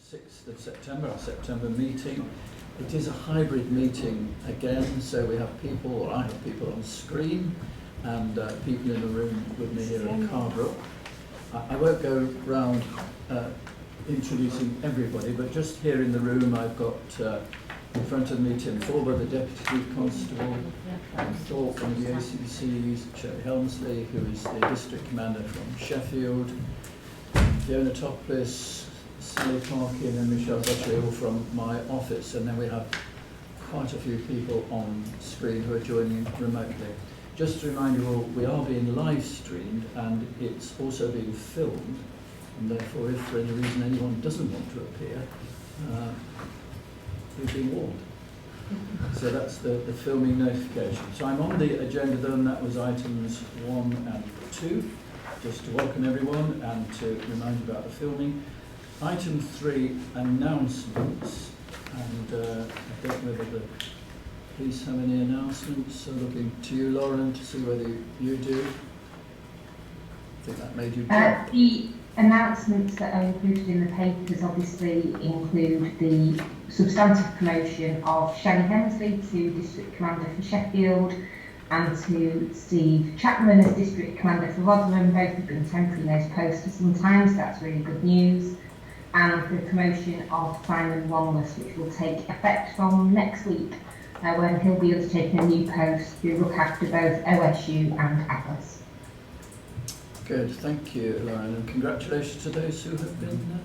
6th of September, our September meeting. It is a hybrid meeting again, so we have people, or I have people on screen, and people in the room with me here at Carbrook. I won't go round introducing everybody, but just here in the room I've got in front of me Tim Forber, the Deputy Chief Constable, and Thorpe from the ACC's, Shelley Helmsley, who is the District Commander from Sheffield, Fiona Topless, Sally Parkin and Michelle Butcher, all from my office, and then we have quite a few people on screen who are joining remotely. Just to remind you all, we are being live streamed and it's also being filmed, and therefore if for any reason anyone doesn't want to appear, you've been warned. So that's the filming notification. So I'm on the agenda then, that was items 1 and 2, just to welcome everyone and to remind you about the filming. Item 3, announcements, and I don't know whether the police have any announcements, so looking to you, Lauren, to see whether you do. I think that made you jump. The announcements that are included in the papers obviously include the substantive promotion of Shelley Helmsley to District Commander for Sheffield and to Steve Chapman as District Commander for Rotherham. Both have been temporary in those posts for some time, so that's really good news. And the promotion of Simon Wanless, which will take effect from next week, when he'll be undertaking a new post to look after both OSU and Atlas. Good, thank you, Lauren, and congratulations to those who have been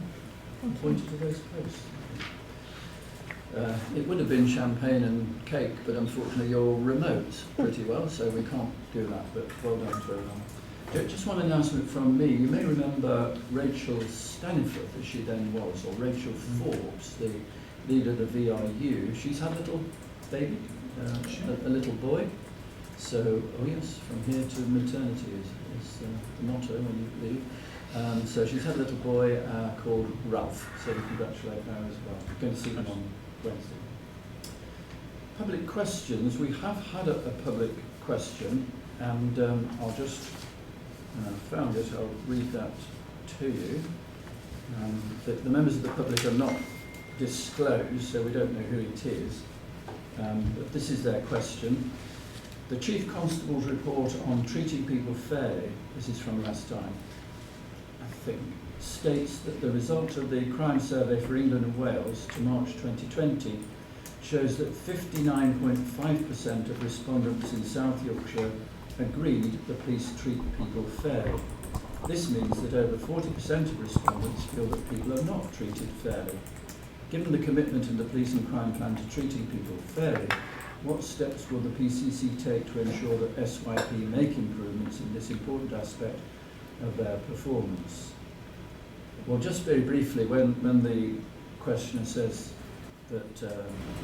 appointed to those posts. It would have been champagne and cake, but unfortunately you're remote pretty well, so we can't do that, but well done to everyone. Just one announcement from me. You may remember Rachel Staniforth, as she then was, or Rachel Forbes, the leader of the VIU. She's had a little baby, a little boy. So, oh yes, from here to maternity is the motto when you leave. So she's had a little boy called Ralph, so we congratulate her as well. We're going to see him on Wednesday. Public questions. We have had a public question, and I'll just found it, I'll read that to you. The members of the public are not disclosed, so we don't know who it is. But this is their question. The Chief Constable's report on treating people fairly, this is from last time, I think, states that the result of the crime survey for England and Wales to March 2020 shows that 59.5% of respondents in South Yorkshire agreed the police treat people fairly. This means that over 40% of respondents feel that people are not treated fairly. Given the commitment of the police and crime plan to treating people fairly, what steps will the PCC take to ensure that SYP make improvements in this important aspect of their performance? Well, just very briefly, when the questioner says that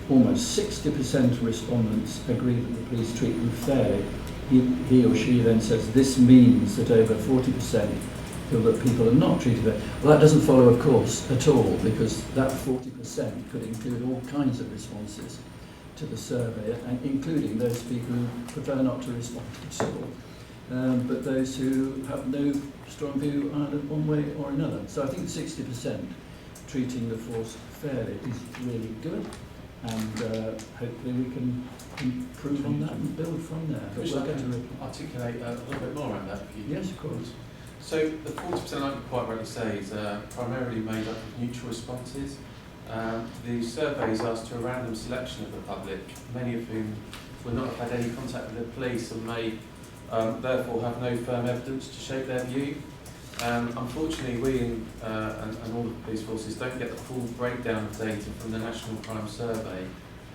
almost 60% of respondents agree that the police treat them fairly, he or she then says this means that over 40% feel that people are not treated fairly. Well, that doesn't follow, of course, at all, because that 40% could include all kinds of responses to the survey, including those people who prefer not to respond at all, but those who have no strong view either one way or another. So I think 60% treating the force fairly is really good, and hopefully we can improve on that and build from there. But we'll get to articulate a little bit more around that. Yes, of course. So the 40%, like you quite rightly say, is primarily made up of neutral responses. The survey is asked to a random selection of the public, many of whom will not have had any contact with the police and may therefore have no firm evidence to shape their view. Unfortunately, we and all the police forces don't get the full breakdown of data from the National Crime Survey.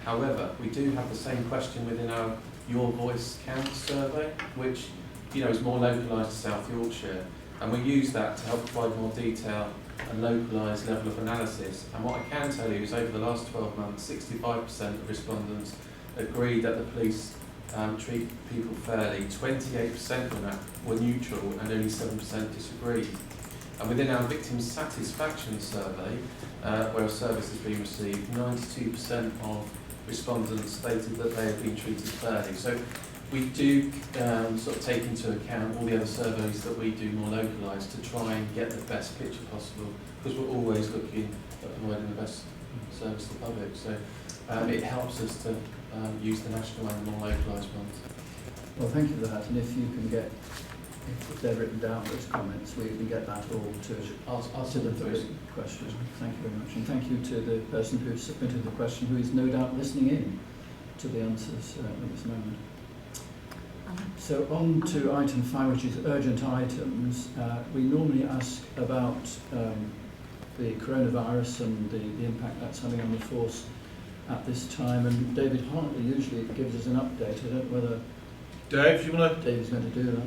However, we do have the same question within our Your Voice Counts survey, which is more localised to South Yorkshire, and we use that to help provide more detail and localised level of analysis. And what I can tell you is over the last 12 months, 65% of respondents agreed that the police treat people fairly, 28% of that were neutral, and only 7% disagreed. And within our victim satisfaction survey, where a service has been received, 92% of respondents stated that they have been treated fairly. So We do sort of take into account all the other surveys that we do more localised to try and get the best picture possible, because we're always looking at providing the best service to the public. So it helps us to use the national and the more localised ones. Well, thank you for that, and if you can get, if they're written down, those comments, we can get that all to I'll to the through. question. Thank you very much, and thank you to the person who submitted the question, who is no doubt listening in to the answers at this moment. So on to item 5, which is urgent items. We normally ask about the coronavirus and the impact that's having on the force at this time, and David Hartley usually gives us an update. I don't know whether Dave, you want to? David's going to do that.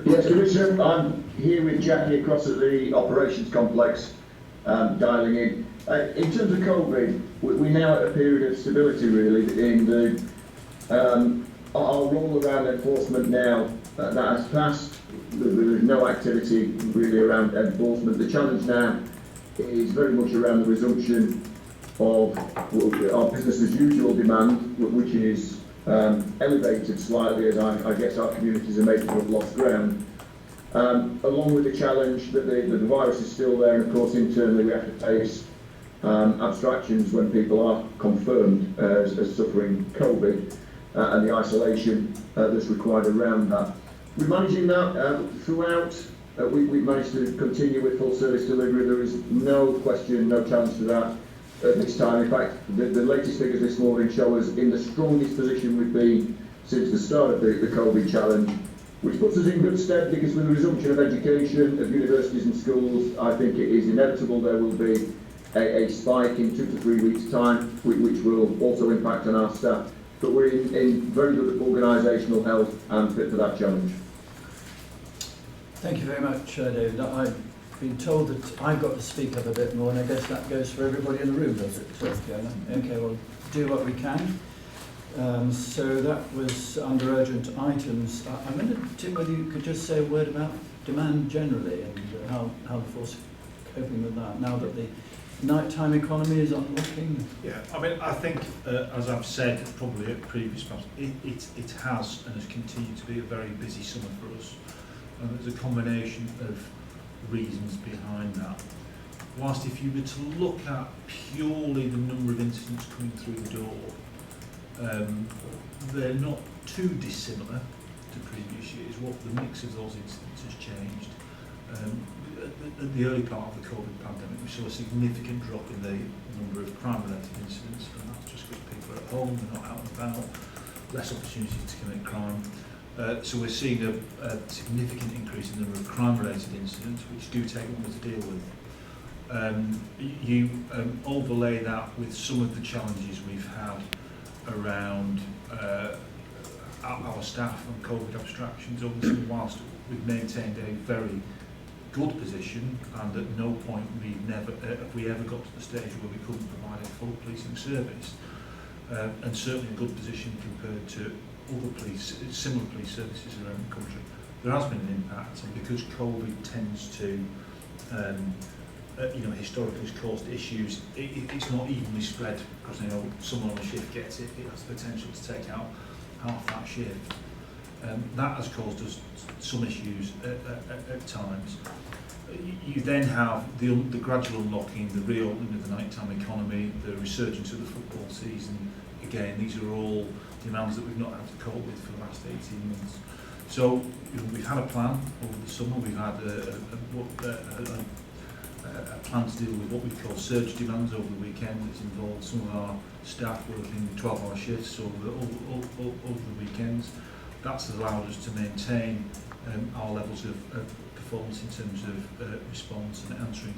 Yes, Commissioner, I'm here with Jackie across at the operations complex, dialing in. In terms of COVID, we're now at a period of stability really in the, our role around enforcement now, that has passed. There is no activity really around enforcement. The challenge now is very much around the resumption of our business as usual demand, which is elevated slightly as I guess our communities are making up lost ground, along with the challenge that the virus is still there, and of course internally we have to face abstractions when people are confirmed as suffering COVID, and the isolation that's required around that. We're managing that throughout. We've managed to continue with full service delivery. There is no question, no challenge to that at this time. In fact, the latest figures this morning show us in the strongest position we've been since the start of the COVID challenge, which puts us in good stead, because with the resumption of education, of universities and schools, I think it is inevitable there will be a spike in 2 to 3 weeks' time, which will also impact on our staff. But we're in very good organisational health and fit for that challenge. Thank you very much, David. I've been told that I've got to speak up a bit more, and I guess that goes for everybody in the room, does it? Okay, we'll do what we can. So that was under urgent items. I wondered, Tim, whether you could just say a word about demand generally and how the force is coping with that now that the nighttime economy is unlocking. Yeah, I mean, I think, as I've said probably at previous times, it has and has continued to be a very busy summer for us. And there's a combination of reasons behind that. Whilst if you were to look at purely the number of incidents coming through the door, they're not too dissimilar to previous years. What the mix of those incidents has changed. At the early part of the COVID pandemic, we saw a significant drop in the number of crime-related incidents, and that's just because people are at home, they're not out and about, less opportunities to commit crime. So we're seeing a significant increase in the number of crime-related incidents, which do take longer to deal with. You overlay that with some of the challenges we've had around our staff and COVID abstractions. Obviously, whilst we've maintained a very good position, and at no point have we ever got to the stage where we couldn't provide a full policing service, and certainly a good position compared to other similar police services around the country. There has been an impact, and because COVID tends to, historically has caused issues, it's not evenly spread, because someone on a shift gets it, it has the potential to take out half that shift. That has caused us some issues at times. You then have the gradual unlocking, the reopening of the nighttime economy, the resurgence of the football season. Again, these are all demands that we've not had to cope with for the last 18 months. So we've had a plan over the summer. We've had a plan to deal with what we call surge demands over the weekend. It's involved some of our staff working 12-hour shifts over the weekends. That's allowed us to maintain our levels of performance in terms of response and answering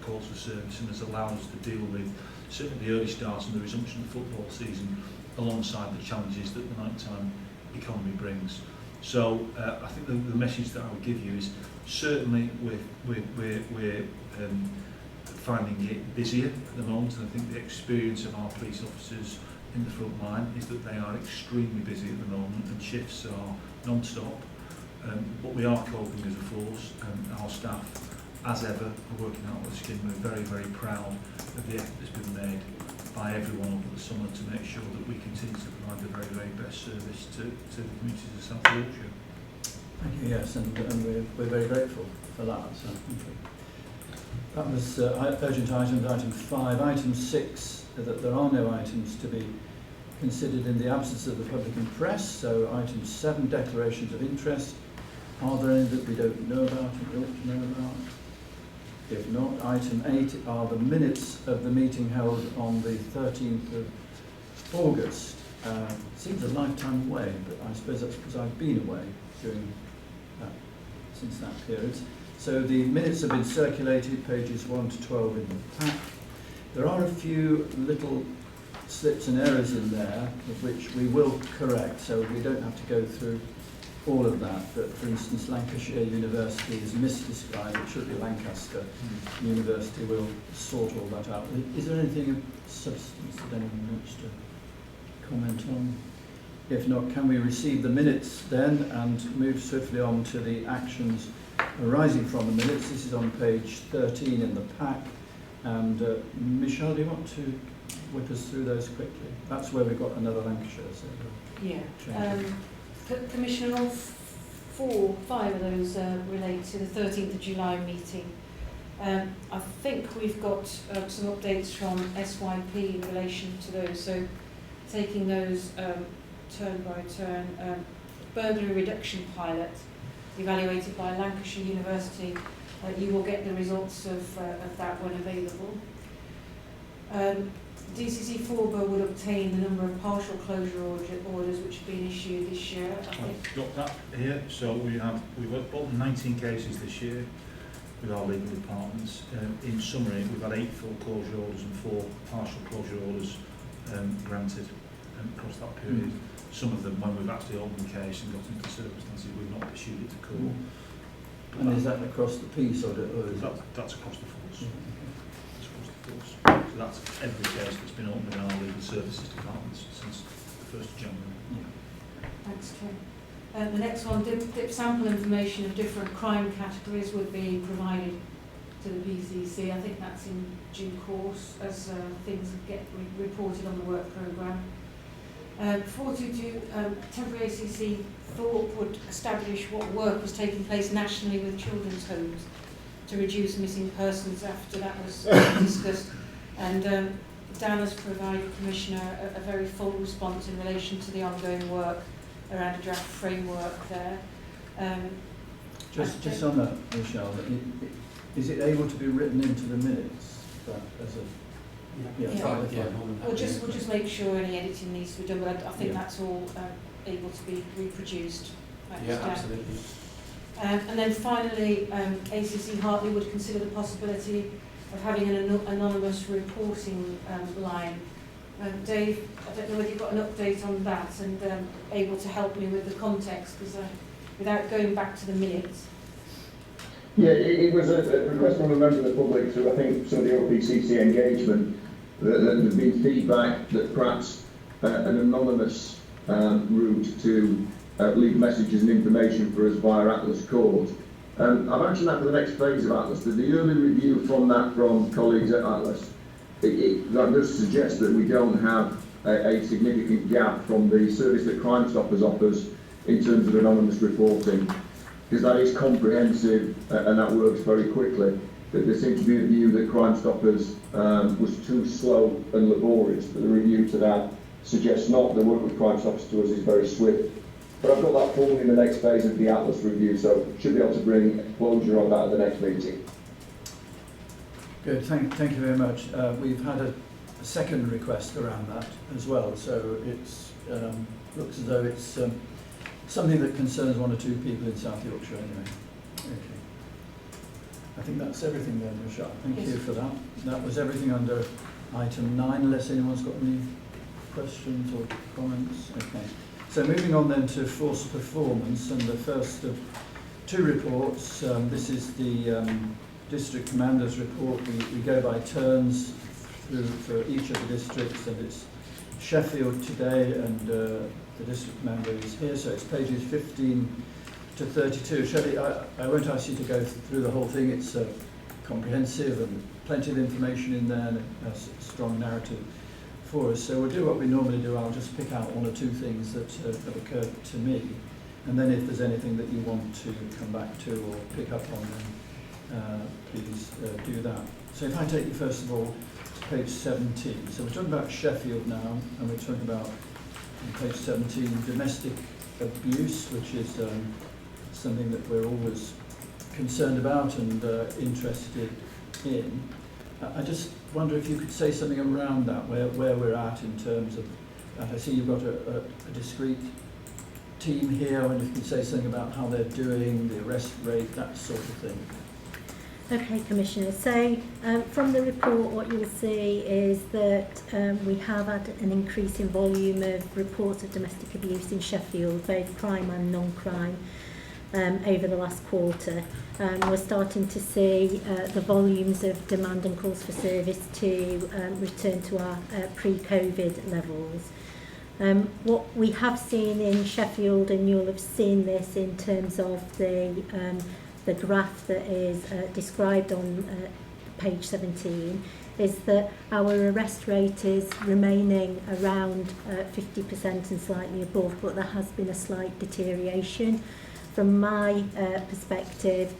calls for service, and has allowed us to deal with certainly the early starts and the resumption of the football season alongside the challenges that the nighttime economy brings. So I think the message that I would give you is certainly we're finding it busier at the moment, and I think the experience of our police officers in the front line is that they are extremely busy at the moment, and shifts are non-stop. But we are coping as a force, and our staff as ever, are working out with the scheme. We're very, very proud of the effort that's been made by everyone over the summer to make sure that we continue to provide the very, very best service to the communities of South Yorkshire. Thank you, yes, and we're very grateful for that. So thank you. That was urgent items, item 5. Item 6, that there are no items to be considered in the absence of the public and press. So item 7, declarations of interest. Are there any that we don't know about and we ought to know about? If not, item 8 are the minutes of the meeting held on the 13th of August. Seems a lifetime away, but I suppose that's because I've been away during that, since that period. So the minutes have been circulated, pages 1 to 12 in the pack. There are a few little slips and errors in there, of which we will correct, so we don't have to go through all of that. But for instance, Lancashire University is misdescribed, it should be Lancaster University. We'll sort all that out. Is there anything of substance that anyone wants to comment on? If not, can we receive the minutes then and move swiftly on to the actions arising from the minutes? This is on page 13 in the pack. And Michelle, do you want to whip us through those quickly? That's where we've got another Lancashire. So yeah. Commissioner, all 5 of those relate to the 13th of July meeting. I think we've got some updates from SYP in relation to those. So taking those turn by turn, burglary reduction pilot evaluated by Lancashire University. You will get the results of that when available. DCC Forber will obtain the number of partial closure orders which have been issued this year. I've got that here. So we've got 19 cases this year with our legal departments. In summary, we've had 8 full closure orders and 4 partial closure orders granted across that period. Some of them, when we've actually opened the case and got into circumstances, we've not pursued it to court. and is that across the piece or is that's across the force? Yeah. That's across the force. So that's every case that's been opened in our legal services departments since the 1st of January. Yeah. Thanks, Chair. The next one, dip sample information of different crime categories would be provided to the PCC. I think that's in due course as things get reported on the work programme. 422, temporary ACC thought would establish what work was taking place nationally with children's homes to reduce missing persons after that was discussed. And Dan has provided Commissioner a very full response in relation to the ongoing work around a draft framework there. Just on that, Michelle, is it able to be written into the minutes? That as a We'll just make sure any editing needs to be done, but I think that's all able to be reproduced. Absolutely. And then finally, ACC Hartley would consider the possibility of having an anonymous reporting line. Dave, I don't know whether you've got an update on that and able to help me with the context, because without going back to the minutes. Yeah, it was a request from a member of the public through, I think, some of the OPCC engagement, that there had been feedback that perhaps an anonymous route to leave messages and information for us via Atlas Court. I've actioned that for the next phase of Atlas. The early review from that from colleagues at Atlas, that does suggest that we don't have a significant gap from the service that Crime Stoppers offers in terms of anonymous reporting, because that is comprehensive and that works very quickly. There seems to be a view that Crime Stoppers was too slow and laborious, but the review to that suggests not. The work with Crime Stoppers to us is very swift. But I've got that forward in the next phase of the Atlas review, so should be able to bring closure on that at the next meeting. Good, thank you very much. We've had a second request around that as well, so it's looks as though it's something that concerns 1 or 2 people in South Yorkshire anyway. Okay. I think that's everything then, Michelle. Thank you for that. That was everything under item 9, unless anyone's got any questions or comments. Okay. So moving on then to force performance, and the first of 2 reports. This is the District Commander's report. We go by turns through for each of the districts, and it's Sheffield today, and the District Commander is here, so it's pages 15 to 32. Shelley, I won't ask you to go through the whole thing. It's comprehensive and plenty of information in there, and it has a strong narrative for us. So we'll do what we normally do. I'll just pick out one or two things that have occurred to me, and then if there's anything that you want to come back to or pick up on, then please do that. So if I take you first of all to page 17. So we're talking about Sheffield now, and we're talking about, on page 17, domestic abuse, which is something that we're always concerned about and interested in. I just wonder if you could say something around that, where we're at in terms of, I see you've got a discrete team here, and if you could say something about how they're doing, the arrest rate, that sort of thing. Okay, Commissioner. So from the report, what you'll see is that we have had an increase in volume of reports of domestic abuse in Sheffield, both crime and non-crime, over the last quarter. We're starting to see the volumes of demand and calls for service to return to our pre-COVID levels. What we have seen in Sheffield, and you'll have seen this in terms of the graph that is described on page 17, is that our arrest rate is remaining around 50% and slightly above, but there has been a slight deterioration. From my perspective,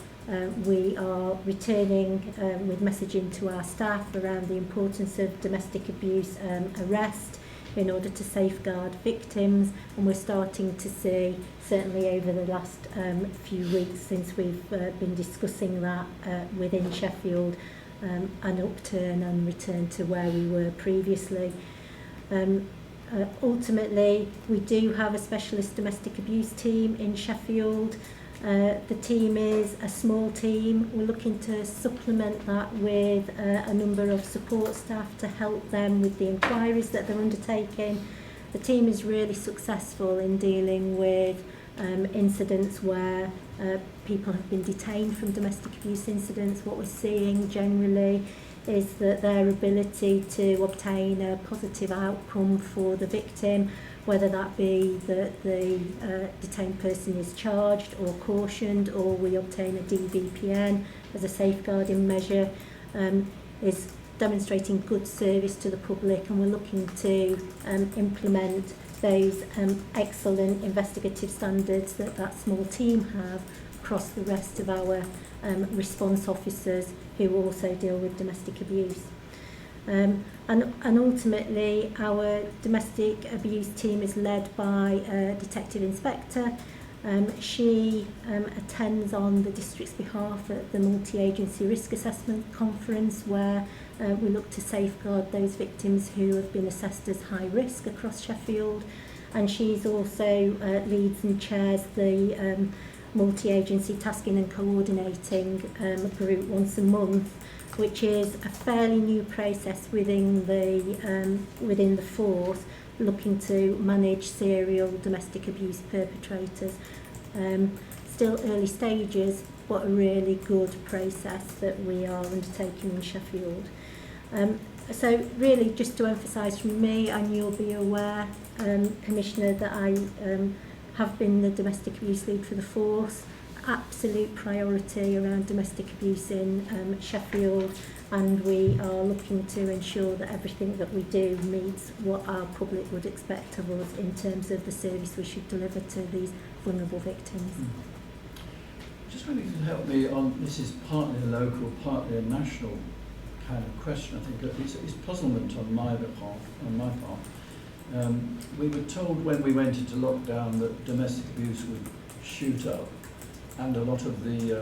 we are returning with messaging to our staff around the importance of domestic abuse arrest in order to safeguard victims, and we're starting to see, certainly over the last few weeks since we've been discussing that within Sheffield, an upturn and return to where we were previously. Ultimately, we do have a specialist domestic abuse team in Sheffield. The team is a small team. We're looking to supplement that with a number of support staff to help them with the inquiries that they're undertaking. The team is really successful in dealing with incidents where people have been detained from domestic abuse incidents. What we're seeing generally is that their ability to obtain a positive outcome for the victim, whether that be that the detained person is charged or cautioned, or we obtain a DVPN as a safeguarding measure, is demonstrating good service to the public, and we're looking to implement those excellent investigative standards that that small team have across the rest of our response officers who also deal with domestic abuse. And ultimately, our domestic abuse team is led by a detective inspector. She attends on the district's behalf at the multi-agency risk assessment conference, where we look to safeguard those victims who have been assessed as high risk across Sheffield. And she's also leads and chairs the multi-agency tasking and coordinating group once a month, which is a fairly new process within the force, looking to manage serial domestic abuse perpetrators. Still early stages, but a really good process that we are undertaking in Sheffield. So really, just to emphasise from me, and you'll be aware, Commissioner, that I have been the domestic abuse lead for the force. Absolute priority around domestic abuse in Sheffield, and we are looking to ensure that everything that we do meets what our public would expect of us in terms of the service we should deliver to these vulnerable victims. Just wondering if you could help me on, this is partly a local, partly a national kind of question. I think it's puzzlement on my part. We were told when we went into lockdown that domestic abuse would shoot up, and a lot of the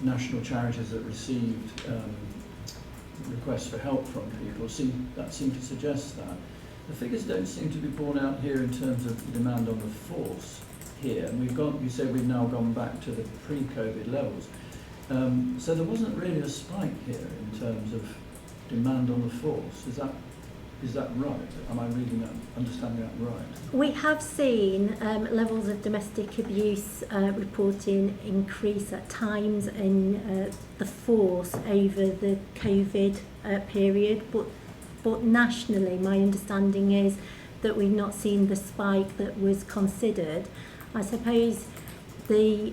national charities that received requests for help from people seem to suggest that. The figures don't seem to be borne out here in terms of the demand on the force here, and you said we've now gone back to the pre-COVID levels. So there wasn't really a spike here in terms of demand on the force. Is that right? Am I understanding that right? We have seen levels of domestic abuse reporting increase at times in the force over the COVID period, but nationally my understanding is that we've not seen the spike that was considered. I suppose the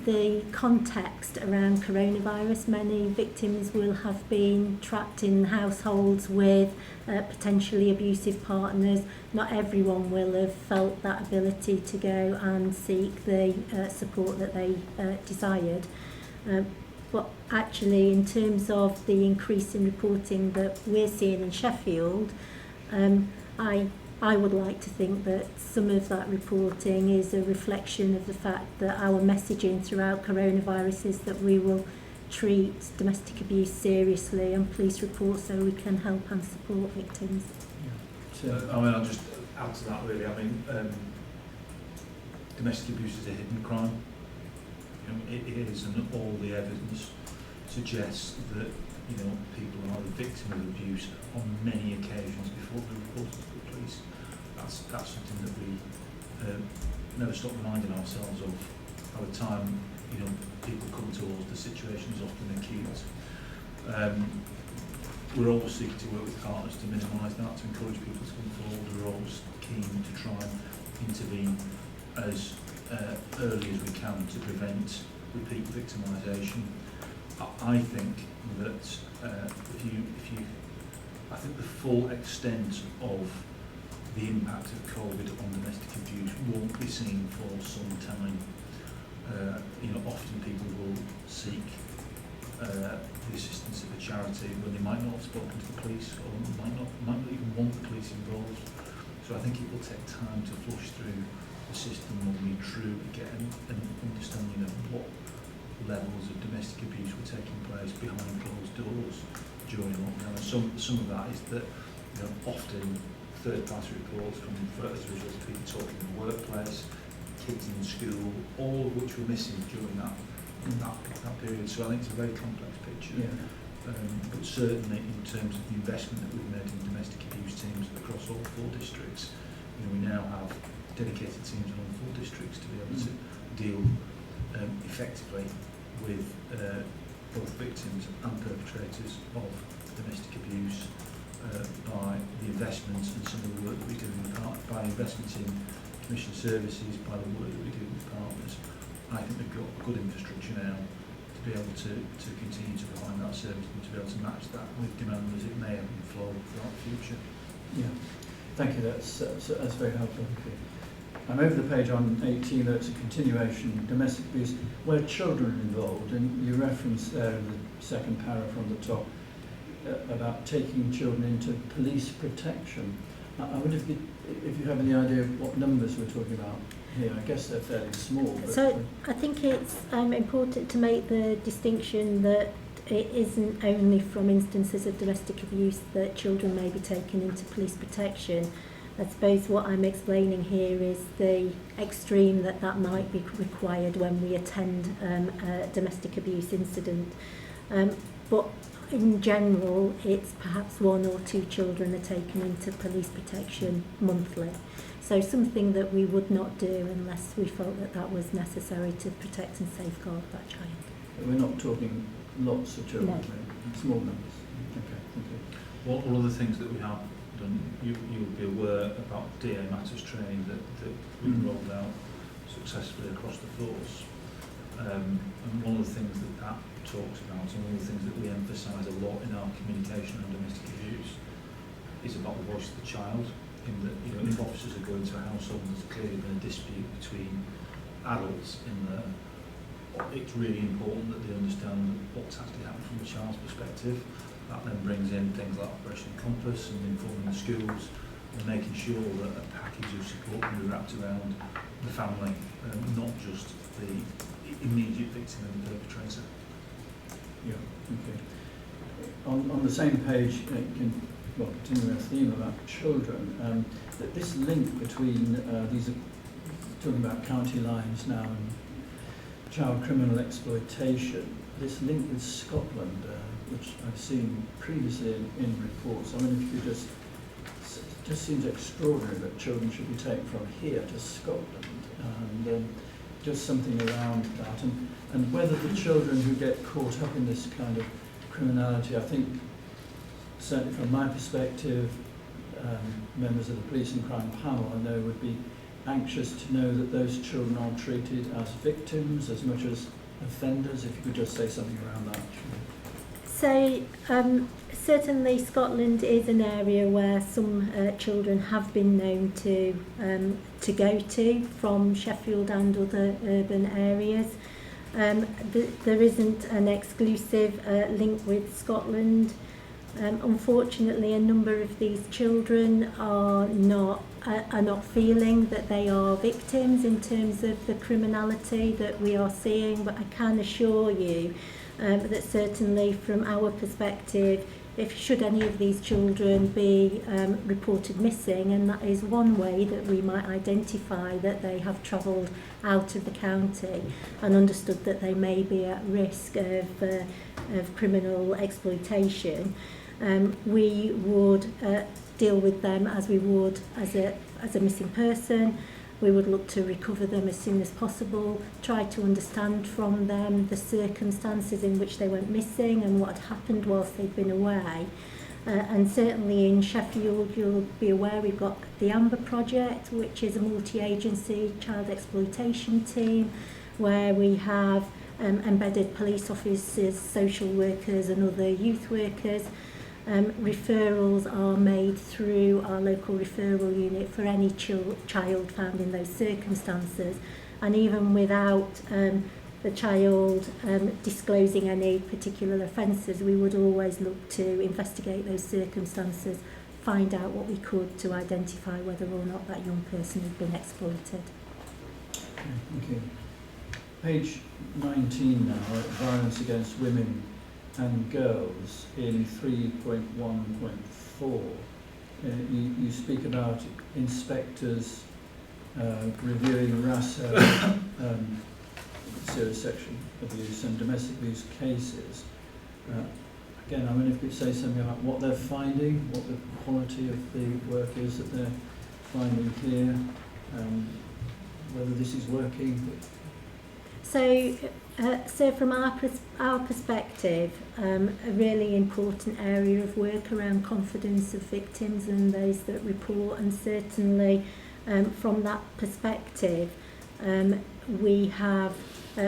the context around coronavirus. Many victims will have been trapped in households with potentially abusive partners. Not everyone will have felt that ability to go and seek the support that they desired. But actually, in terms of the increase in reporting that we're seeing in Sheffield, I would like to think that some of that reporting is a reflection of the fact that our messaging throughout coronavirus is that we will treat domestic abuse seriously and police report so we can help and support victims. I mean, I'll just add to that really. I mean, domestic abuse is a hidden crime. It is, and all the evidence suggests that people are the victim of abuse on many occasions before they're reported to the police. That's something that we never stop reminding ourselves of. By the time people come to us, the situation is often acute. We're always seeking to work with partners to minimise that, to encourage people to come forward. We're always keen to try and intervene as early as we can to prevent repeat victimisation. I think that I think the full extent of the impact of COVID on domestic abuse won't be seen for some time. Often people will seek the assistance of a charity when they might not have spoken to the police, or might not even want the police involved. So I think it will take time to flush through the system when we truly get an understanding of what levels of domestic abuse were taking place behind closed doors during lockdown. And some of that is that often third-party reports come as a result of people talking in the workplace, kids in school, all of which were missing during that period. So I think it's a very complex picture. Yeah. But certainly in terms of the investment that we've made in domestic abuse teams across all 4 districts, we now have dedicated teams in all 4 districts to be able to deal effectively with both victims and perpetrators of domestic abuse by the investments and some of the work that we do by investments in commission services, by the work that we do with partners. I think we've got good infrastructure now to be able to continue to provide that service and to be able to match that with demand as it may ebb and flow throughout the future. Yeah, thank you. That's very helpful. Thank you. I'm over the page on 18. That's a continuation, domestic abuse, where children are involved, and you reference there in the second paragraph from the top about taking children into police protection. I wonder if you have any idea of what numbers we're talking about here. I guess they're fairly small. But so I think it's important to make the distinction that it isn't only from instances of domestic abuse that children may be taken into police protection. I suppose what I'm explaining here is the extreme that might be required when we attend a domestic abuse incident. But in general, it's perhaps 1 or 2 children are taken into police protection monthly. So something that we would not do unless we felt that was necessary to protect and safeguard that child. we're not talking lots of children, No. small numbers. Okay, thank you. One of the things that we have done, you'll be aware about DA Matters training that we've rolled out successfully across the force. And one of the things that talks about, and one of the things that we emphasise a lot in our communication on domestic abuse, is about the voice of the child. In that, if officers are going to a household and there's clearly been a dispute between adults in there, it's really important that they understand what's actually happened from the child's perspective. That then brings in things like Operation Compass and informing the schools and making sure that a package of support can be wrapped around the family, not just the immediate victim and the perpetrator. Yeah, okay. On the same page, continuing a theme about children, that this link between, these are talking about county lines now and child criminal exploitation, this link with Scotland, which I've seen previously in reports. I mean, if you could just seems extraordinary that children should be taken from here to Scotland, and just something around that, and whether the children who get caught up in this kind of criminality, I think, certainly from my perspective, members of the Police and Crime Panel I know would be anxious to know that those children are treated as victims as much as offenders? If you could just say something around that. So certainly Scotland is an area where some children have been known to go to from Sheffield and other urban areas. There isn't an exclusive link with Scotland. Unfortunately, a number of these children are not feeling that they are victims in terms of the criminality that we are seeing, but I can assure you that certainly from our perspective, if should any of these children be reported missing, and that is one way that we might identify that they have travelled out of the county and understood that they may be at risk of criminal exploitation, we would deal with them as we would as a missing person. We would look to recover them as soon as possible, try to understand from them the circumstances in which they went missing and what had happened whilst they'd been away. And certainly in Sheffield, you'll be aware we've got the Amber Project, which is a multi-agency child exploitation team, where we have embedded police officers, social workers and other youth workers. Referrals are made through our local referral unit for any child found in those circumstances, and even without the child disclosing any particular offences, we would always look to investigate those circumstances, find out what we could to identify whether or not that young person had been exploited. Okay, thank you. Page 19 now, violence against women and girls in 3.1.4. You speak about inspectors reviewing RASA, serious sexual abuse and domestic abuse cases. Again, I wonder if you could say something about what they're finding, what the quality of the work is that they're finding here, whether this is working. So from our perspective, a really important area of work around confidence of victims and those that report, and certainly from that perspective, we have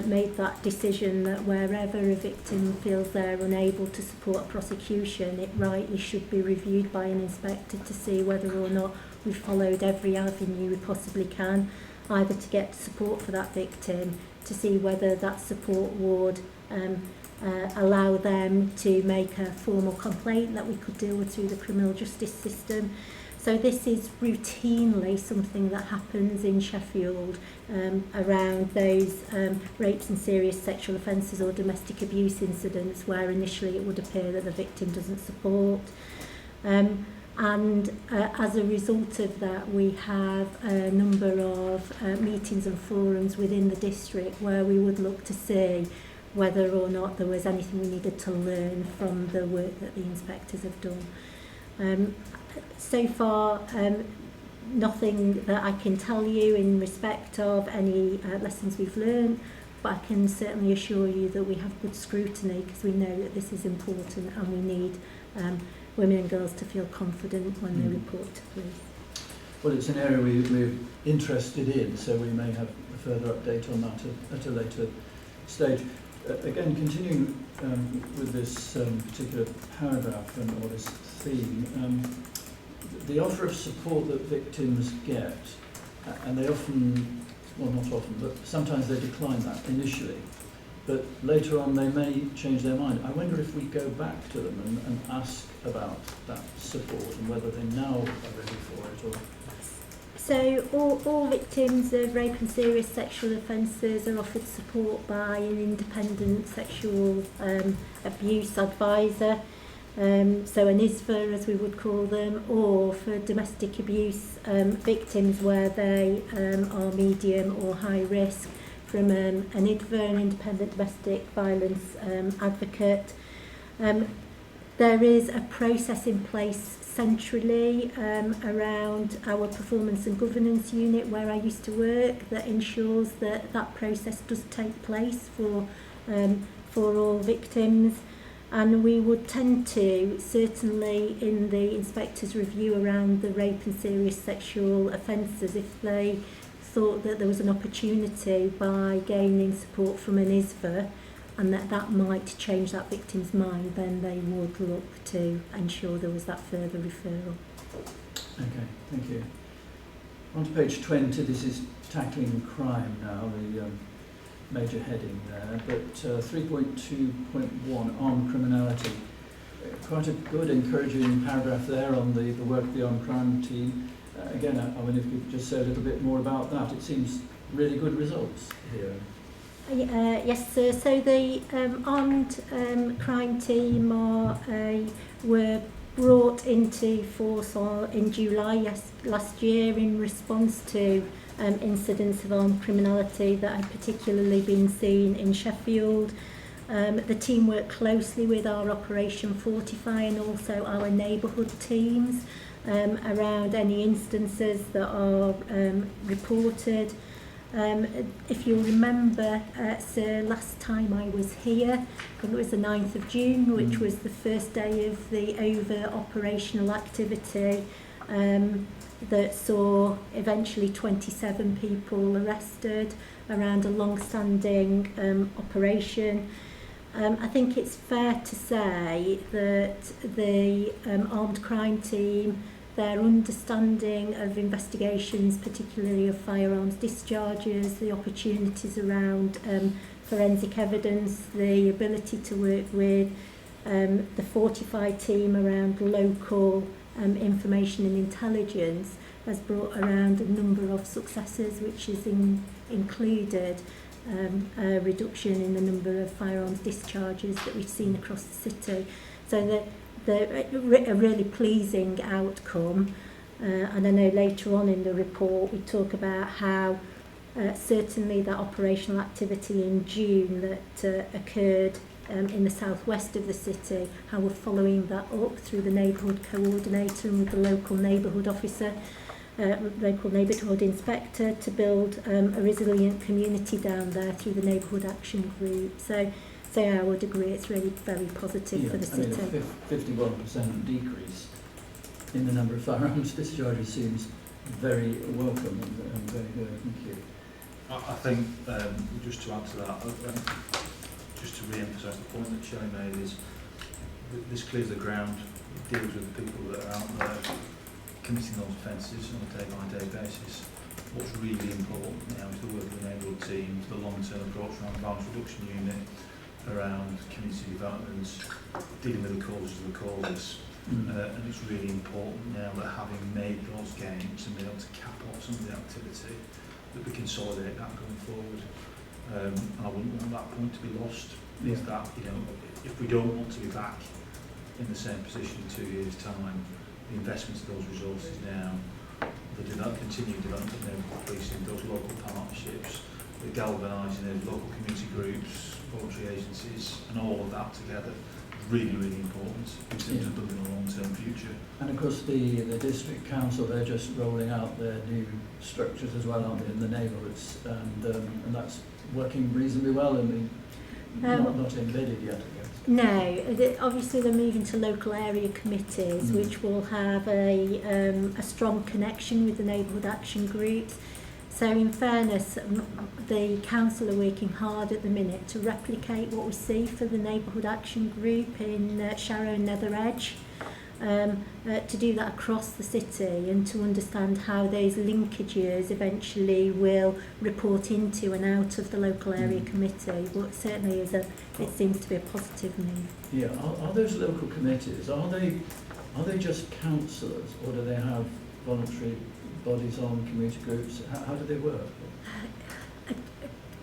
made that decision that wherever a victim feels they're unable to support a prosecution, it rightly should be reviewed by an inspector to see whether or not we've followed every avenue we possibly can, either to get support for that victim, to see whether that support would allow them to make a formal complaint that we could deal with through the criminal justice system. So this is routinely something that happens in Sheffield around those rapes and serious sexual offences or domestic abuse incidents where initially it would appear that the victim doesn't support. And as a result of that, we have a number of meetings and forums within the district where we would look to see whether or not there was anything we needed to learn from the work that the inspectors have done. So far, nothing that I can tell you in respect of any lessons we've learned, but I can certainly assure you that we have good scrutiny because we know that this is important and we need women and girls to feel confident when they report to police. Well, it's an area we're interested in, so we may have a further update on that at a later stage. Again, continuing with this particular paragraph or this theme, the offer of support that victims get, and they often, well not often, but sometimes they decline that initially, but later on they may change their mind. I wonder if we go back to them and ask about that support and whether they now are ready for it. Or So all victims of rape and serious sexual offences are offered support by an independent sexual abuse advisor, so an ISVA as we would call them, or for domestic abuse victims where they are medium or high risk, from an IDVA, an independent domestic violence advocate. There is a process in place centrally around our performance and governance unit where I used to work that ensures that that process does take place for all victims, and we would tend to, certainly in the inspector's review around the rape and serious sexual offences, if they thought that there was an opportunity by gaining support from an ISVA, and that might change that victim's mind, then they would look to ensure there was that further referral. Okay, thank you. On to page 20, this is tackling crime now, the major heading there, but 3.2.1 on criminality. Quite a good, encouraging paragraph there on the work of the on crime team. Again, I wonder if you could just say a little bit more about that. It seems really good results here. Yes, sir. So the armed crime team were brought into force in July last year in response to incidents of armed criminality that had particularly been seen in Sheffield. The team worked closely with our Operation Fortify and also our neighbourhood teams around any instances that are reported. If you'll remember, sir, last time I was here, I think it was the 9th of June, which was the first day of the over-operational activity that saw eventually 27 people arrested around a long-standing operation. I think it's fair to say that the armed crime team, their understanding of investigations, particularly of firearms discharges, the opportunities around forensic evidence, the ability to work with the Fortify team around local information and intelligence has brought around a number of successes, which has included a reduction in the number of firearms discharges that we've seen across the city. So a really pleasing outcome, and I know later on in the report we talk about how certainly that operational activity in June that occurred in the southwest of the city, how we're following that up through the neighbourhood coordinator and with the local neighbourhood officer, local neighbourhood inspector, to build a resilient community down there through the neighbourhood action group. So I would agree it's really very positive for the city. I mean, a 51% decrease in the number of firearms discharges seems very welcome and very good. Thank you. I think, just to add to that, just to re-emphasise the point that Shelley made, is this clears the ground, it deals with the people that are out there committing those offences on a day-by-day basis. What's really important now is the work of the neighbourhood teams, the long-term approach around violence reduction unit, around community development, dealing with the causes of the causes. And it's really important now that having made those gains and been able to cap off some of the activity, that we consolidate that going forward. I wouldn't want that point to be lost. Is that, if we don't want to be back in the same position in 2 years' time, the investment of those resources now, the continued development of neighbourhood policing, those local partnerships, the galvanising of local community groups, voluntary agencies, and all of that together is really, really important in terms of building a long-term future. And of course the district council, they're just rolling out their new structures as well, aren't they, in the neighbourhoods, and that's working reasonably well, and not embedded yet, I guess. No, obviously they're moving to local area committees, which will have a strong connection with the neighbourhood action groups. So in fairness, the council are working hard at the minute to replicate what we see for the neighbourhood action group in Sharrow and Nether Edge, to do that across the city and to understand how those linkages eventually will report into and out of the local area committee. But certainly it seems to be a positive move. Yeah, are those local committees, are they just councillors, or do they have voluntary bodies on, community groups? How do they work?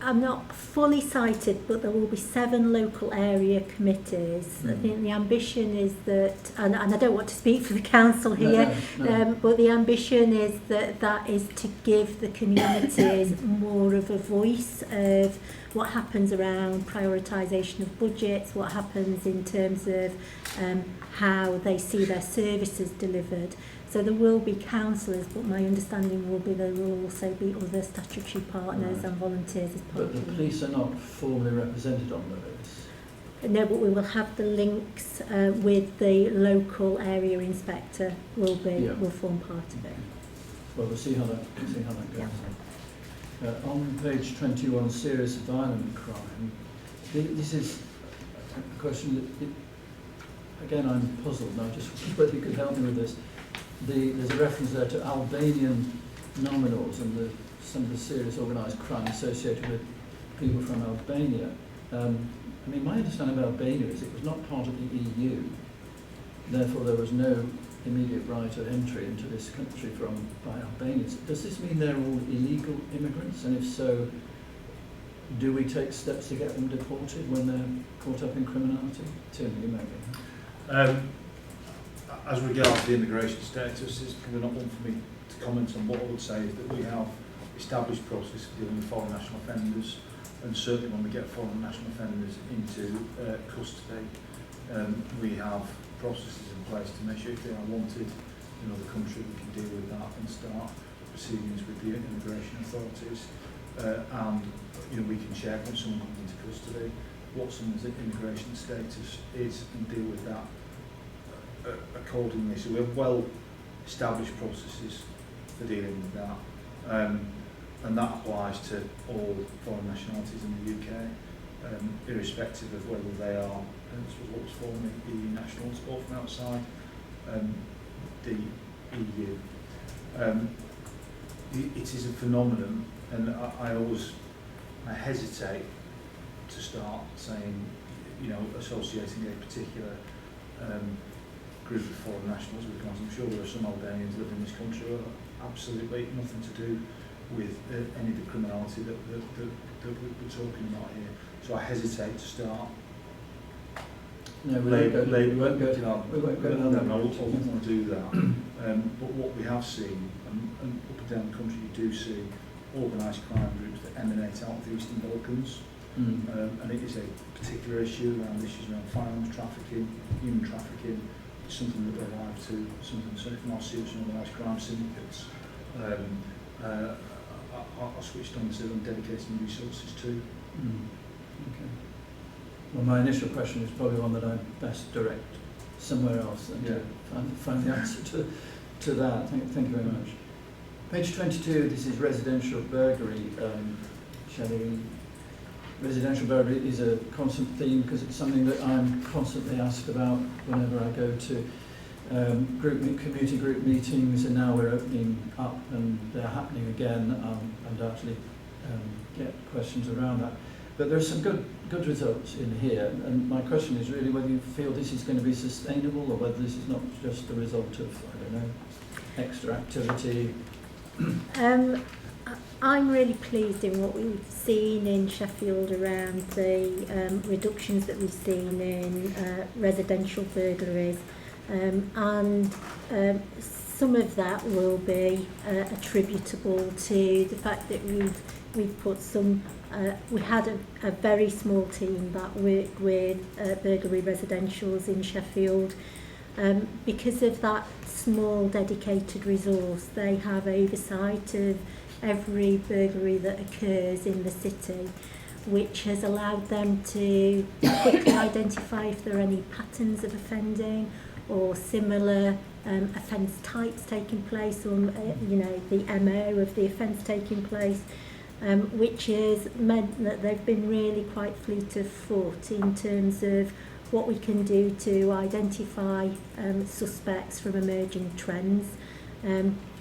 I'm not fully cited, but there will be 7 local area committees. I think the ambition is that, and I don't want to speak for the council here, no. But the ambition is that is to give the communities more of a voice of what happens around prioritisation of budgets, what happens in terms of how they see their services delivered. So there will be councillors, but my understanding will be there will also be other statutory partners and volunteers as part of it. But the police are not formally represented on those? No, but we will have the links with the local area inspector will form part of it. Well, we'll see how that goes. Yeah. On page 21, serious violent crime, this is a question that, again, I'm puzzled, and I just wonder whether you could help me with this. There's a reference there to Albanian nominals and some of the serious organised crime associated with people from Albania. I mean, my understanding of Albania is it was not part of the EU, therefore there was no immediate right of entry into this country by Albanians. Does this mean they're all illegal immigrants? And if so, do we take steps to get them deported when they're caught up in criminality? Tim, you may be. As regards the immigration status, it's probably not one for me to comment on. What I would say is that we have established process for dealing with foreign national offenders, and certainly when we get foreign national offenders into custody, we have processes in place to make sure if they are wanted in another country, we can deal with that and start proceedings with the immigration authorities. And we can check when someone comes into custody what someone's immigration status is and deal with that accordingly. So we have well established processes for dealing with that, and that applies to all foreign nationalities in the UK, irrespective of whether they are what was formerly EU nationals or from outside the EU. It is a phenomenon, and I hesitate to start saying, associating a particular group of foreign nationals, because I'm sure there are some Albanians living in this country who have absolutely nothing to do with any of the criminality that we're talking about here. So I hesitate to start. No, we won't go down. I wouldn't want to do that. But what we have seen, and up and down the country, you do see organised crime groups that emanate out of the Eastern Balkans. And it is a particular issue around issues around firearms trafficking, human trafficking. It's something that we're alive to, something certainly from our serious and organised crime syndicates are switched on to and dedicating resources to. Okay. Well, my initial question is probably one that I'd best direct somewhere else and to find the answer to that. Thank you very much. Page 22, this is residential burglary. Shelley, residential burglary is a constant theme because it's something that I'm constantly asked about whenever I go to community group meetings, and now we're opening up and they're happening again. Undoubtedly get questions around that. But there are some good results in here, and my question is really whether you feel this is going to be sustainable or whether this is not just the result of, I don't know, extra activity. I'm really pleased in what we've seen in Sheffield around the reductions that we've seen in residential burglaries, and some of that will be attributable to the fact that we've put some. We had a very small team that worked with burglary residentials in Sheffield. Because of that small dedicated resource, they have oversight of every burglary that occurs in the city, which has allowed them to quickly identify if there are any patterns of offending or similar offence types taking place, or the MO of the offence taking place. Which has meant that they've been really quite fleet of foot in terms of what we can do to identify suspects from emerging trends,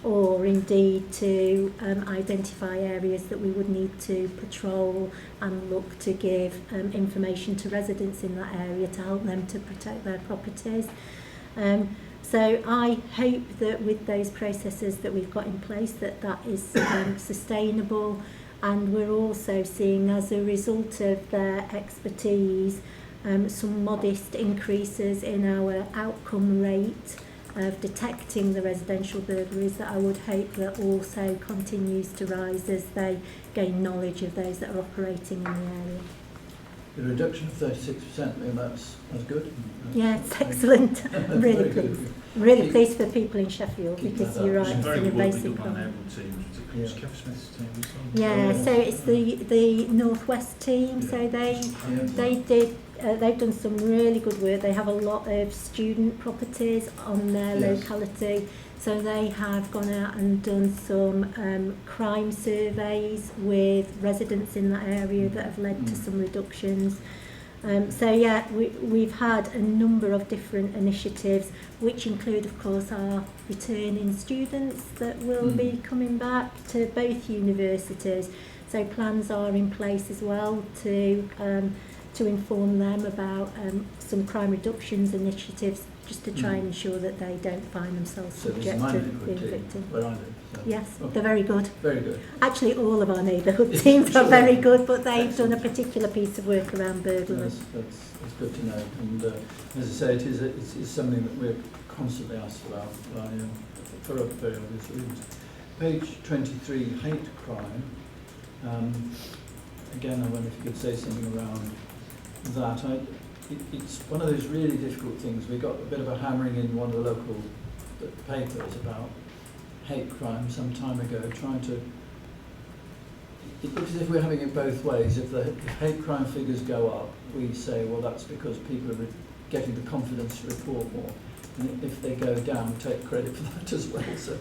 or indeed to identify areas that we would need to patrol and look to give information to residents in that area to help them to protect their properties. So I hope that with those processes that we've got in place that is sustainable. And we're also seeing, as a result of their expertise, some modest increases in our outcome rate of detecting the residential burglaries that I would hope that also continues to rise as they gain knowledge of those that are operating in the area. The reduction of 36%, that's good. Yeah, it's excellent. I'm really pleased. Really pleased for people in Sheffield, because you're right, it's an invasive crime. Yeah, so it's the Northwest team. So they've done some really good work. They have a lot of student properties on their locality, So they have gone out and done some crime surveys with residents in that area that have led to some reductions. So yeah, we've had a number of different initiatives, which include, of course, our returning students that will be coming back to both universities. So plans are in place as well to inform them about some crime reductions initiatives, just to try and ensure that they don't find themselves subject to being victim. Where I live. So. Yes, Okay. they're very good. Very good. Actually, all of our neighbourhood teams are very good, but they've done a particular piece of work around burglary. That's good to know. And as I say, it's something that we're constantly asked about for very obvious reasons. Page 23, hate crime. Again, I wonder if you could say something around that. It's one of those really difficult things. We got a bit of a hammering in one of the local papers about hate crime some time ago, trying to... It looks as if we're having it both ways. If hate crime figures go up, we say, well, that's because people are getting the confidence to report more. And if they go down, we take credit for that as well. So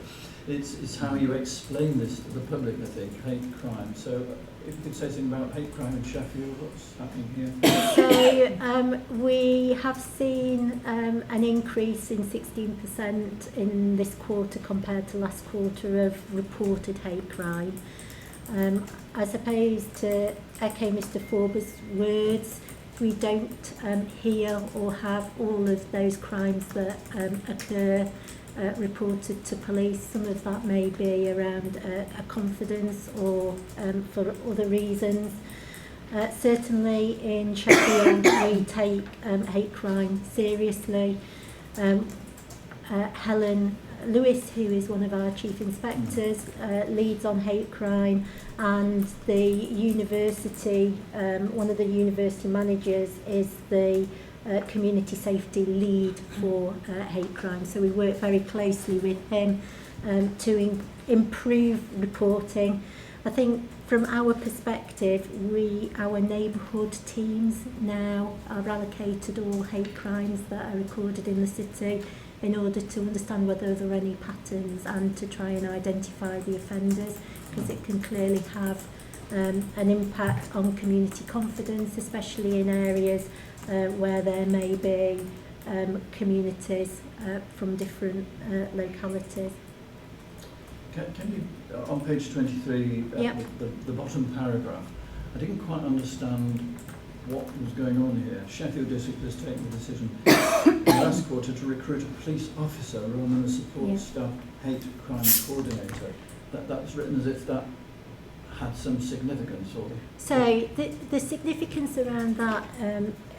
it's how you explain this to the public, I think, hate crime. So if you could say something about hate crime in Sheffield, what's happening here? So we have seen an increase in 16% in this quarter compared to last quarter of reported hate crime. I suppose to echo Mr Forber's words, we don't hear or have all of those crimes that occur reported to police. Some of that may be around a confidence or for other reasons. Certainly in Sheffield we take hate crime seriously. Helen Lewis, who is one of our chief inspectors, leads on hate crime, and the university, one of the university managers is the community safety lead for hate crime. So we work very closely with him to improve reporting. I think from our perspective, our neighbourhood teams now are allocated all hate crimes that are recorded in the city in order to understand whether there are any patterns and to try and identify the offenders, because it can clearly have an impact on community confidence, especially in areas where there may be communities from different localities. Can you, on page 23, the bottom paragraph, I didn't quite understand what was going on here. Sheffield District has taken the decision last quarter to recruit a police officer rather than a support staff hate crime coordinator. That was written as if that had some significance, or... So the significance around that,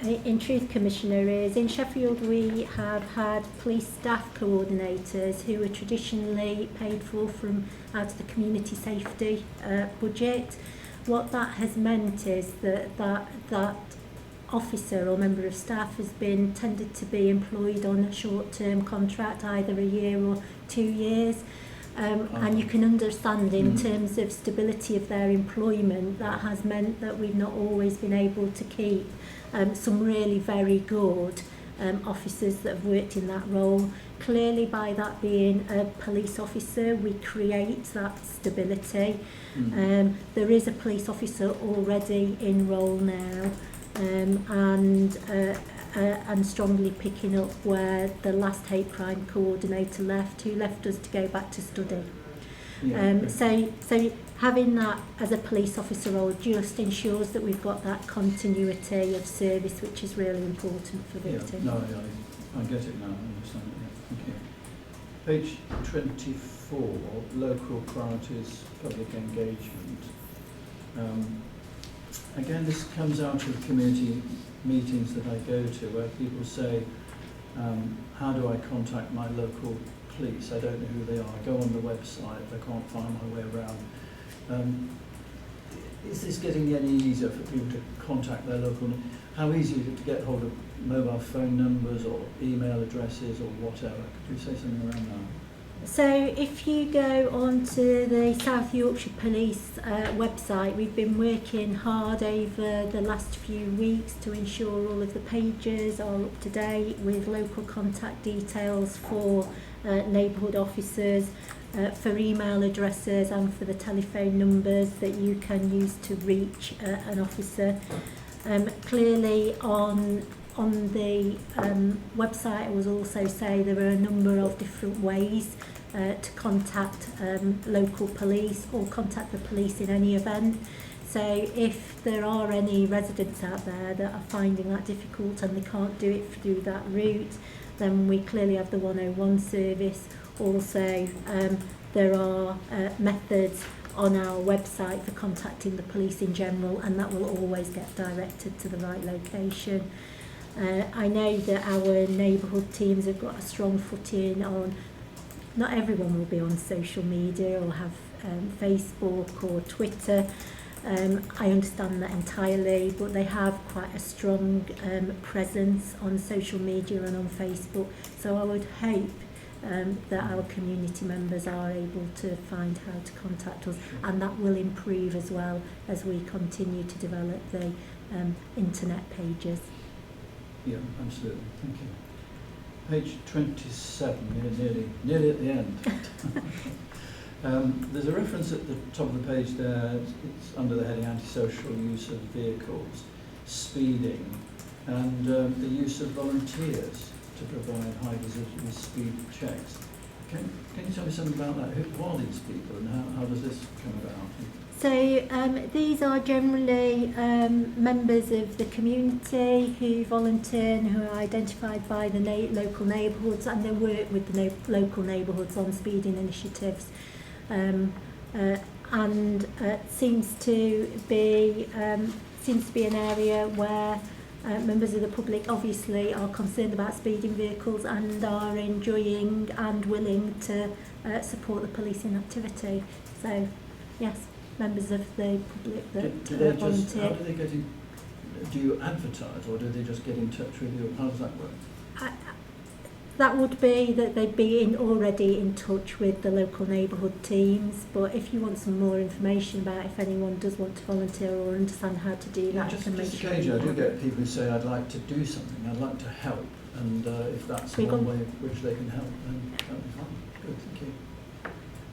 in truth, Commissioner, is in Sheffield we have had police staff coordinators who are traditionally paid for from out of the community safety budget. What that has meant is that officer or member of staff has been tended to be employed on a short-term contract, either a year or 2 years. And you can understand in terms of stability of their employment, that has meant that we've not always been able to keep some really very good officers that have worked in that role. Clearly, by that being a police officer, we create that stability. There is a police officer already in role now, and strongly picking up where the last hate crime coordinator left, who left us to go back to study. So having that as a police officer role just ensures that we've got that continuity of service, which is really important for victims. No, I get it now, I understand it, thank you. Page 24, local priorities, public engagement. Again, this comes out of community meetings that I go to, where people say, how do I contact my local police? I don't know who they are. I go on the website, I can't find my way around. Is this getting any easier for people to contact their local? How easy is it to get hold of mobile phone numbers or email addresses or whatever? Could you say something around that? So if you go onto the South Yorkshire Police website, we've been working hard over the last few weeks to ensure all of the pages are up to date with local contact details for neighbourhood officers, for email addresses and for the telephone numbers that you can use to reach an officer. Clearly on the website, I was also say there are a number of different ways to contact local police or contact the police in any event. So if there are any residents out there that are finding that difficult and they can't do it through that route, then we clearly have the 101 service. Also, there are methods on our website for contacting the police in general, and that will always get directed to the right location. I know that our neighbourhood teams have got a strong footing on, not everyone will be on social media or have Facebook or Twitter. I understand that entirely, but they have quite a strong presence on social media and on Facebook. So I would hope that our community members are able to find how to contact us, and that will improve as well as we continue to develop the internet pages. Yeah, absolutely. Thank you. Page 27, nearly at the end. There's a reference at the top of the page there. It's under the heading antisocial use of vehicles, speeding, and the use of volunteers to provide high visibility speed checks. Can you tell me something about that? Who are these people and how does this come about? So these are generally members of the community who volunteer and who are identified by the local neighbourhoods, and they work with the local neighbourhoods on speeding initiatives. And seems to be an area where members of the public obviously are concerned about speeding vehicles and are enjoying and willing to support the policing activity. So yes, members of the public that volunteer. How do they get in? Do you advertise or do they just get in touch with you? How does that work? That would be that they'd be already in touch with the local neighbourhood teams, but if you want some more information about if anyone does want to volunteer or understand how to do that, Just occasionally I do get people who say I'd like to do something, I'd like to help, and if that's one way in which they can help, then that would be fine. Good, thank you.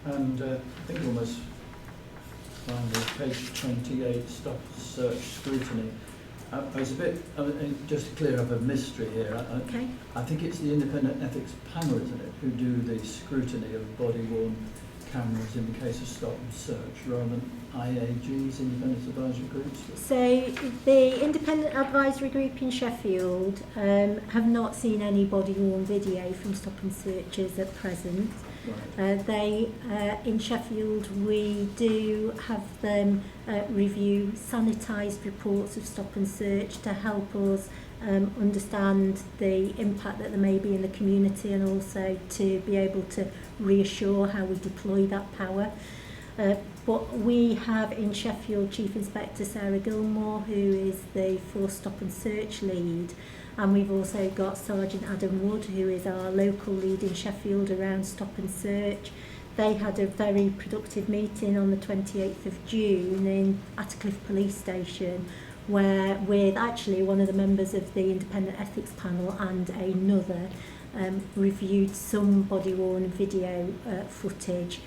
And I think almost finally, page 28, stop search scrutiny. I was a bit, just to clear up a mystery here, Okay. I think it's the independent ethics panel, isn't it, who do the scrutiny of body-worn cameras in the case of stop and search, rather than IAGs, independent advisory groups? So the independent advisory group in Sheffield have not seen any body-worn video from stop and searches at present. Right. In Sheffield, we do have them review sanitised reports of stop and search to help us understand the impact that there may be in the community, and also to be able to reassure how we deploy that power. But we have in Sheffield Chief Inspector Sarah Gilmore, who is the Force Stop and Search lead, and we've also got Sergeant Adam Wood, who is our local lead in Sheffield around stop and search. They had a very productive meeting on the 28th of June in Attercliffe Police Station, where with actually one of the members of the independent ethics panel and another reviewed some body-worn video footage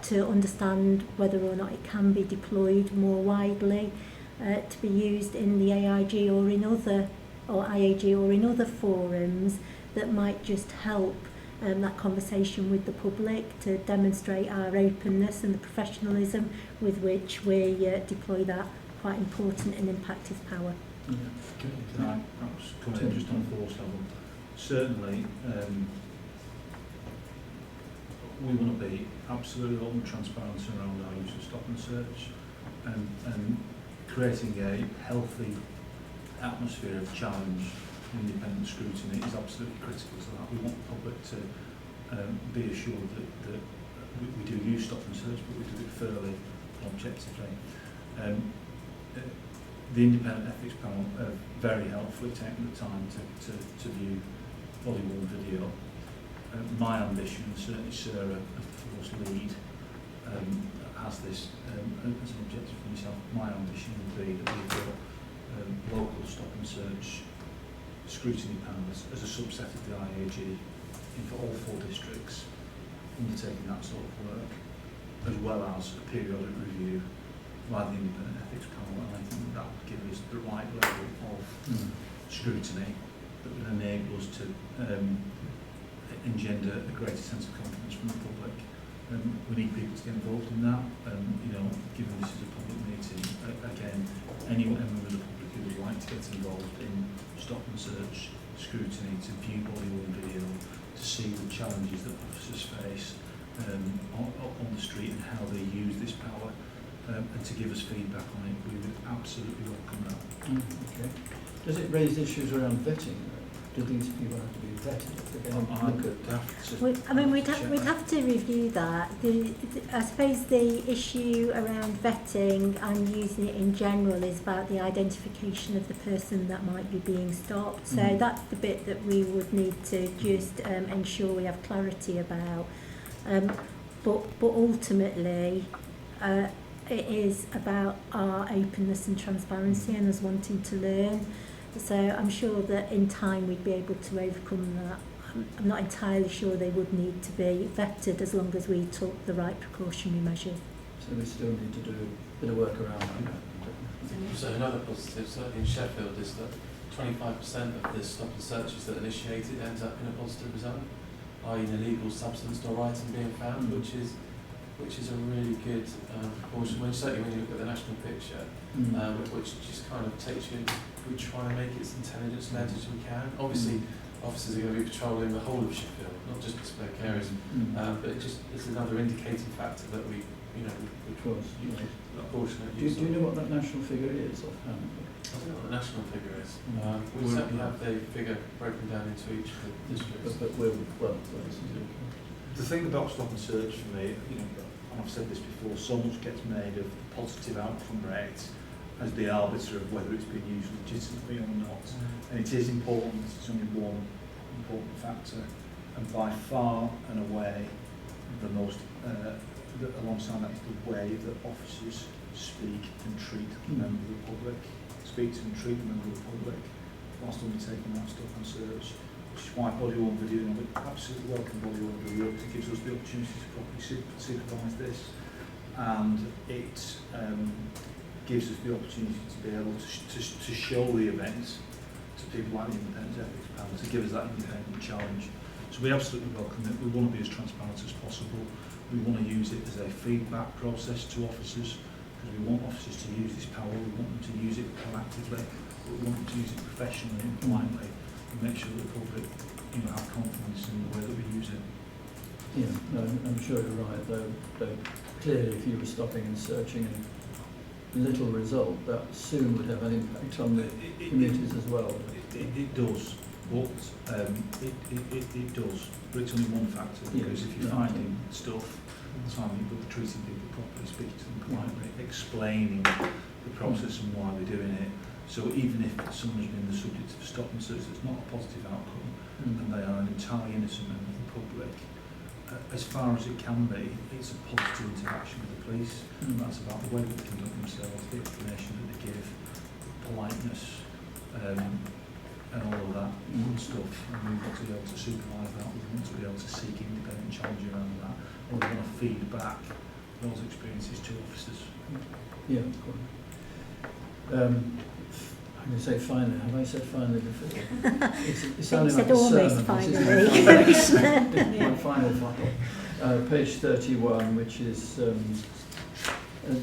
to understand whether or not it can be deployed more widely to be used in the AIG or in other IAG or in other forums that might just help that conversation with the public, to demonstrate our openness and the professionalism with which we deploy that quite important and impactful power. Yeah. Can I perhaps comment just on force level? Certainly, we want to be absolutely open and transparent around our use of stop and search, and creating a healthy atmosphere of challenge and independent scrutiny is absolutely critical to that. We want the public to be assured that we do use stop and search, but we do it fairly objectively. The independent ethics panel have very helpfully taken the time to view body-worn video. my ambition, and certainly Sarah, of course, lead, has this as an objective for myself. My ambition would be that we've got local stop and search scrutiny panels as a subset of the IAG for all 4 districts, undertaking that sort of work, as well as a periodic review by the independent ethics panel, and I think that would give us the right level of scrutiny that would enable us to engender a greater sense of confidence from the public. We need people to get involved in that, you know, given this is a public meeting, again, any member of the public who would like to get involved in stop and search scrutiny, to view body-worn video, to see the challenges that officers face on the street and how they use this power, and to give us feedback on it, we would absolutely welcome that. Okay. Does it raise issues around vetting? Do these people have to be vetted? I mean, we'd have to review that. I suppose the issue around vetting and using it in general is about the identification of the person that might be being stopped. So that's the bit that we would need to just ensure we have clarity about. But ultimately, it is about our openness and transparency and us wanting to learn. So I'm sure that in time we'd be able to overcome that. I'm not entirely sure they would need to be vetted as long as we took the right precautionary measures. So we still need to do a bit of work around that. So another positive, certainly in Sheffield, is that 25% of the stop and searches that are initiated ends up in a positive result, i.e. an illegal substance or item being found, which is a really good proportion. Certainly when you look at the national picture, which just kind of takes you, we try and make it as intelligence-led as we can. Obviously, officers are going to be patrolling the whole of Sheffield, not just bespoke areas, but it's another indicating factor that we, you know, do you know what that national figure is offhand? I don't know what the national figure is. We certainly have the figure broken down into each of the districts. But we're, well, the thing about stop and search for me, you know, and I've said this before, so much gets made of the positive outcome rate as the arbiter of whether it's been used legitimately or not. And it is important, it's only one important factor, and by far and away the most, alongside that is the way that officers speak and treat the member of the public, speak to and treat the member of the public whilst undertaking that stop and search, which is why body-worn video, and we absolutely welcome body-worn video because it gives us the opportunity to properly supervise this, and it gives us the opportunity to be able to show the events to people like the independent ethics panel, to give us that independent challenge. So we absolutely welcome it. We want to be as transparent as possible. We want to use it as a feedback process to officers, because we want officers to use this power. We want them to use it proactively, but we want them to use it professionally and politely, and make sure that the public, you know, have confidence in the way that we use it. Yeah, no, I'm sure you're right. Though clearly, if you were stopping and searching and little result, that soon would have an impact on the communities as well. It does, but it does. But it's only one factor, because if you're finding stuff, you've got to treating people properly, speaking to them politely, explaining the process and why they're doing it. So even if someone's been the subject of a stop and search that's not a positive outcome, and they are an entirely innocent member of the public, as far as it can be, it's a positive interaction with the police. And that's about the way that they conduct themselves, the explanation that they give, politeness, and all of that good stuff. And we want to be able to supervise that. We want to be able to seek independent challenge around that. And we want to feed back those experiences to officers. Yeah, quite. I'm going to say finally. Have I said finally before? It sounded like a sermon. Finally. My final. Page 31, which is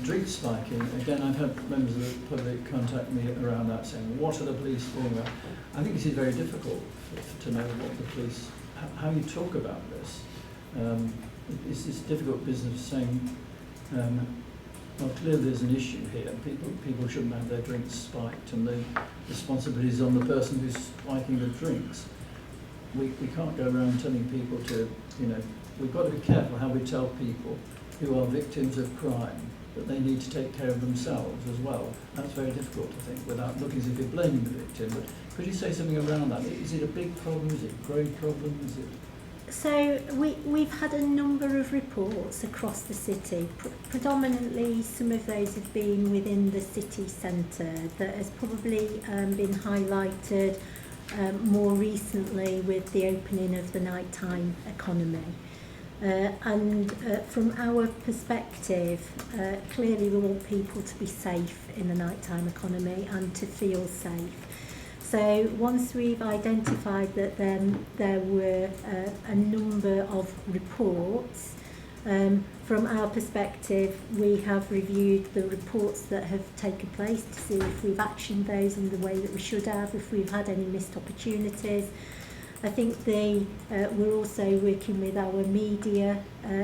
drink spiking. Again, I've had members of the public contact me around that saying, what are the police doing? I think it is very difficult to know what the police, how you talk about this. It's this difficult business of saying, well, clearly there's an issue here. People shouldn't have their drinks spiked, and the responsibility is on the person who's spiking the drinks. We can't go around telling people to, you know, we've got to be careful how we tell people who are victims of crime that they need to take care of themselves as well. That's very difficult, I think, without looking as if you're blaming the victim. But could you say something around that? Is it a big problem? Is it a growing problem? Is it? So we've had a number of reports across the city. Predominantly, some of those have been within the city centre. That has probably been highlighted more recently with the opening of the nighttime economy. From our perspective, clearly we want people to be safe in the nighttime economy and to feel safe. So once we've identified that there were a number of reports, from our perspective, we have reviewed the reports that have taken place to see if we've actioned those in the way that we should have, if we've had any missed opportunities. I think we're also working with our media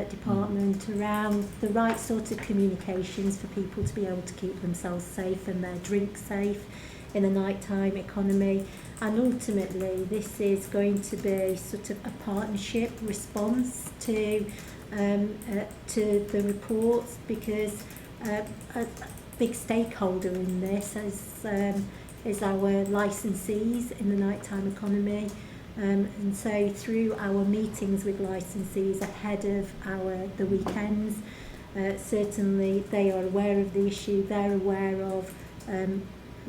department around the right sort of communications for people to be able to keep themselves safe and their drink safe in a nighttime economy. And ultimately, this is going to be sort of a partnership response to the reports, because a big stakeholder in this is our licensees in the nighttime economy. And so through our meetings with licensees ahead of the weekends, certainly they are aware of the issue, they're aware of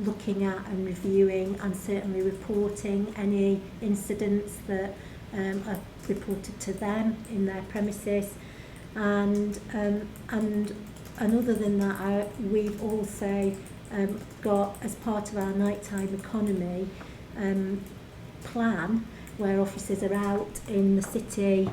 looking at and reviewing and certainly reporting any incidents that are reported to them in their premises. And other than that, we've also got, as part of our nighttime economy plan, where officers are out in the city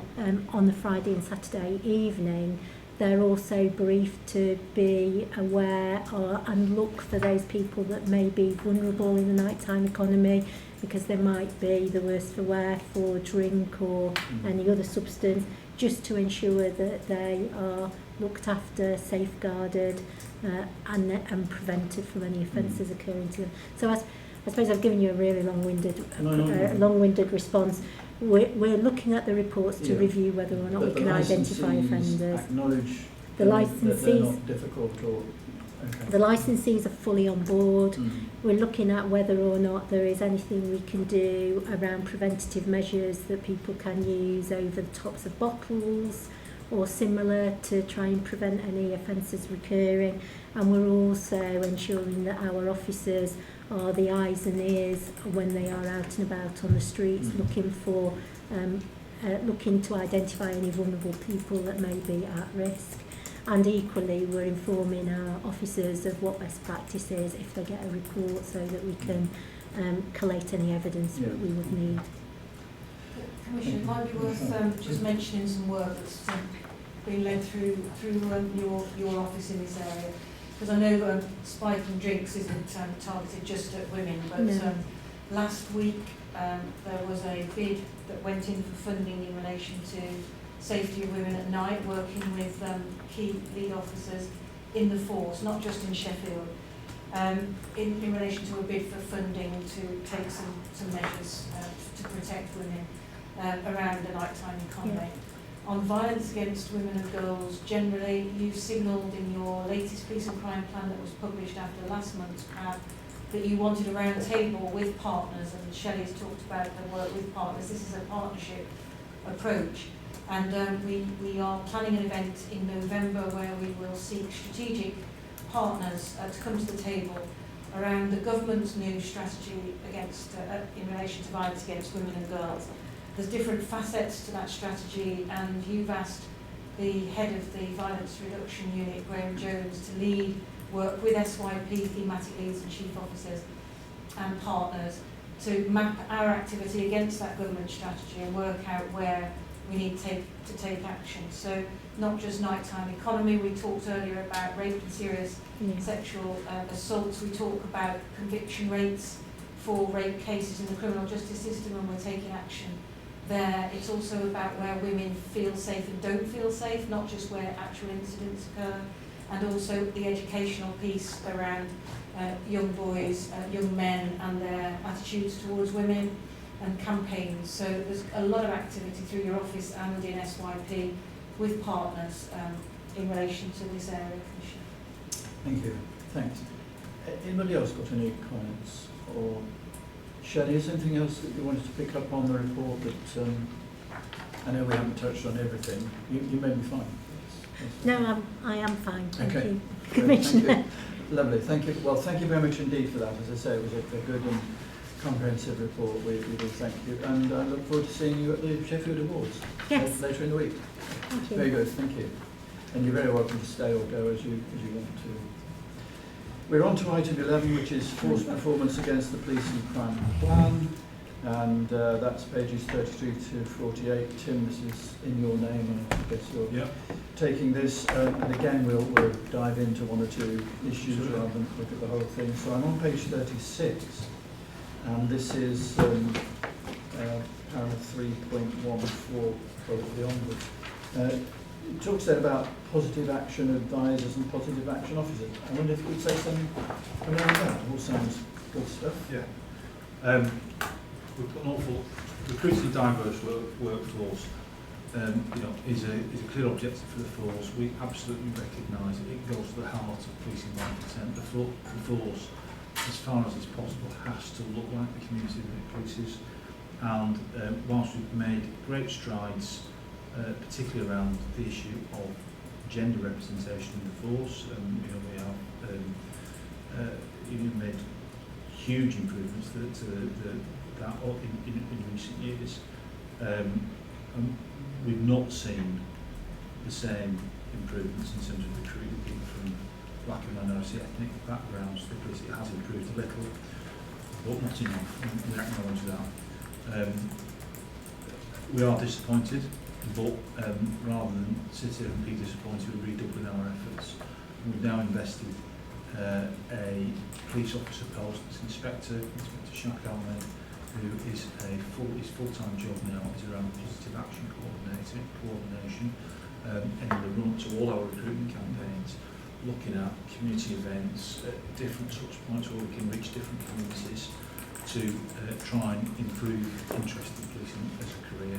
on the Friday and Saturday evening, they're also briefed to be aware and look for those people that may be vulnerable in the nighttime economy, because they might be the worse for wear for drink or any other substance, just to ensure that they are looked after, safeguarded and prevented from any offences occurring to them. So I suppose I've given you a really long-winded response. We're looking at the reports to review whether or not we can identify offenders. Acknowledge the licensees, that they're not difficult or... Okay. The licensees are fully on board. We're looking at whether or not there is anything we can do around preventative measures that people can use over the tops of bottles or similar to try and prevent any offences recurring. And we're also ensuring that our officers are the eyes and ears when they are out and about on the streets, looking to identify any vulnerable people that may be at risk. And equally, we're informing our officers of what best practice is if they get a report, so that we can collate any evidence that we would need. Commissioner, it might be worth just mentioning some work that's been led through your office in this area. Because I know spiking drinks isn't targeted just at women, but last week there was a bid that went in for funding in relation to safety of women at night, working with key lead officers in the force, not just in Sheffield, in relation to a bid for funding to take some measures to protect women around the nighttime economy. Yeah. On violence against women and girls generally, you signalled in your latest police and crime plan that was published after last month's PAB that you wanted a round table with partners, and Shelley's talked about the work with partners. This is a partnership approach, and we are planning an event in November where we will seek strategic partners to come to the table around the government's new strategy against in relation to violence against women and girls. There's different facets to that strategy, and you've asked the head of the Violence Reduction Unit, Graham Jones, to lead work with SYP, thematic leads and chief officers and partners to map our activity against that government strategy and work out where we need to take action. So not just nighttime economy, we talked earlier about rape and serious sexual assaults, we talk about conviction rates for rape cases in the criminal justice system, and we're taking action there. It's also about where women feel safe and don't feel safe, not just where actual incidents occur, and also the educational piece around young boys, young men and their attitudes towards women and campaigns. So there's a lot of activity through your office and in SYP with partners in relation to this area, Commissioner. Thank you. Thanks. Anybody else got any comments? Or Shelley, is there anything else that you wanted to pick up on the report that I know we haven't touched on everything. You may be fine. No, I am fine, thank Okay. you, Great, Commissioner. thank you. Lovely, thank you. Well, thank you very much indeed for that. As I say, it was a good and comprehensive report. We do thank you. And I look forward to seeing you at the Sheffield Awards Yes. later in the week. Thank you. Very good, thank you. And you're very welcome to stay or go as you want to. We're on to item 11, which is forced performance against the police and crime plan. And that's pages 33 to 48. Tim, this is in your name, and I guess you're taking this. And again, we'll dive into one or two issues rather than look at the whole thing. So I'm on page 36, and this is paragraph 3.14, probably onwards. It talks there about positive action advisors and positive action officers. I wonder if you could say something around that. It all sounds good stuff. Yeah. We've got an awful recruiting diverse workforce. Is a clear objective for the force. We absolutely recognise it. It goes to the heart of policing by consent. The force, as far as it's possible, has to look like the community that it polices. And whilst we've made great strides, particularly around the issue of gender representation in the force, we have made huge improvements to that in recent years. We've not seen the same improvements in terms of recruiting people from black and minority ethnic backgrounds to the police. It has improved a little, but not enough. We acknowledge that. We are disappointed, but rather than sit here and be disappointed, we're redoubling our efforts. We've now invested a police officer post, Inspector Shaq Ahmed, who is his full-time job now is around positive action coordination, and in the run to all our recruitment campaigns, looking at community events at different touch points where we can reach different communities to try and improve interest in policing as a career.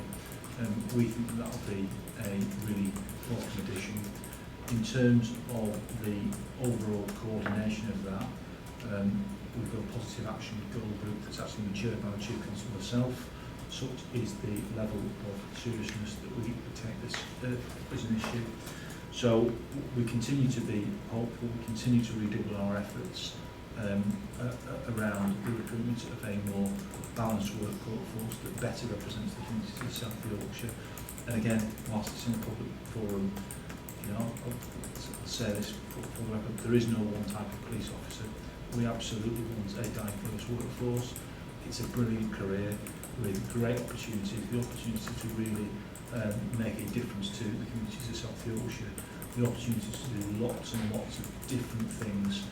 We think that will be a really welcome addition. In terms of the overall coordination of that, we've got a positive action goal group that's actually been chaired by the Chief Constable herself. Such is the level of seriousness that we take this as an issue. So we continue to be hopeful, we continue to redouble our efforts around the recruitment of a more balanced workforce that better represents the communities of South Yorkshire. And again, whilst it's in a public forum, I'll say this for the record, there is no one type of police officer. We absolutely want a diverse workforce. It's a brilliant career with great opportunities, the opportunity to really make a difference to the communities of South Yorkshire, the opportunity to do lots and lots of different things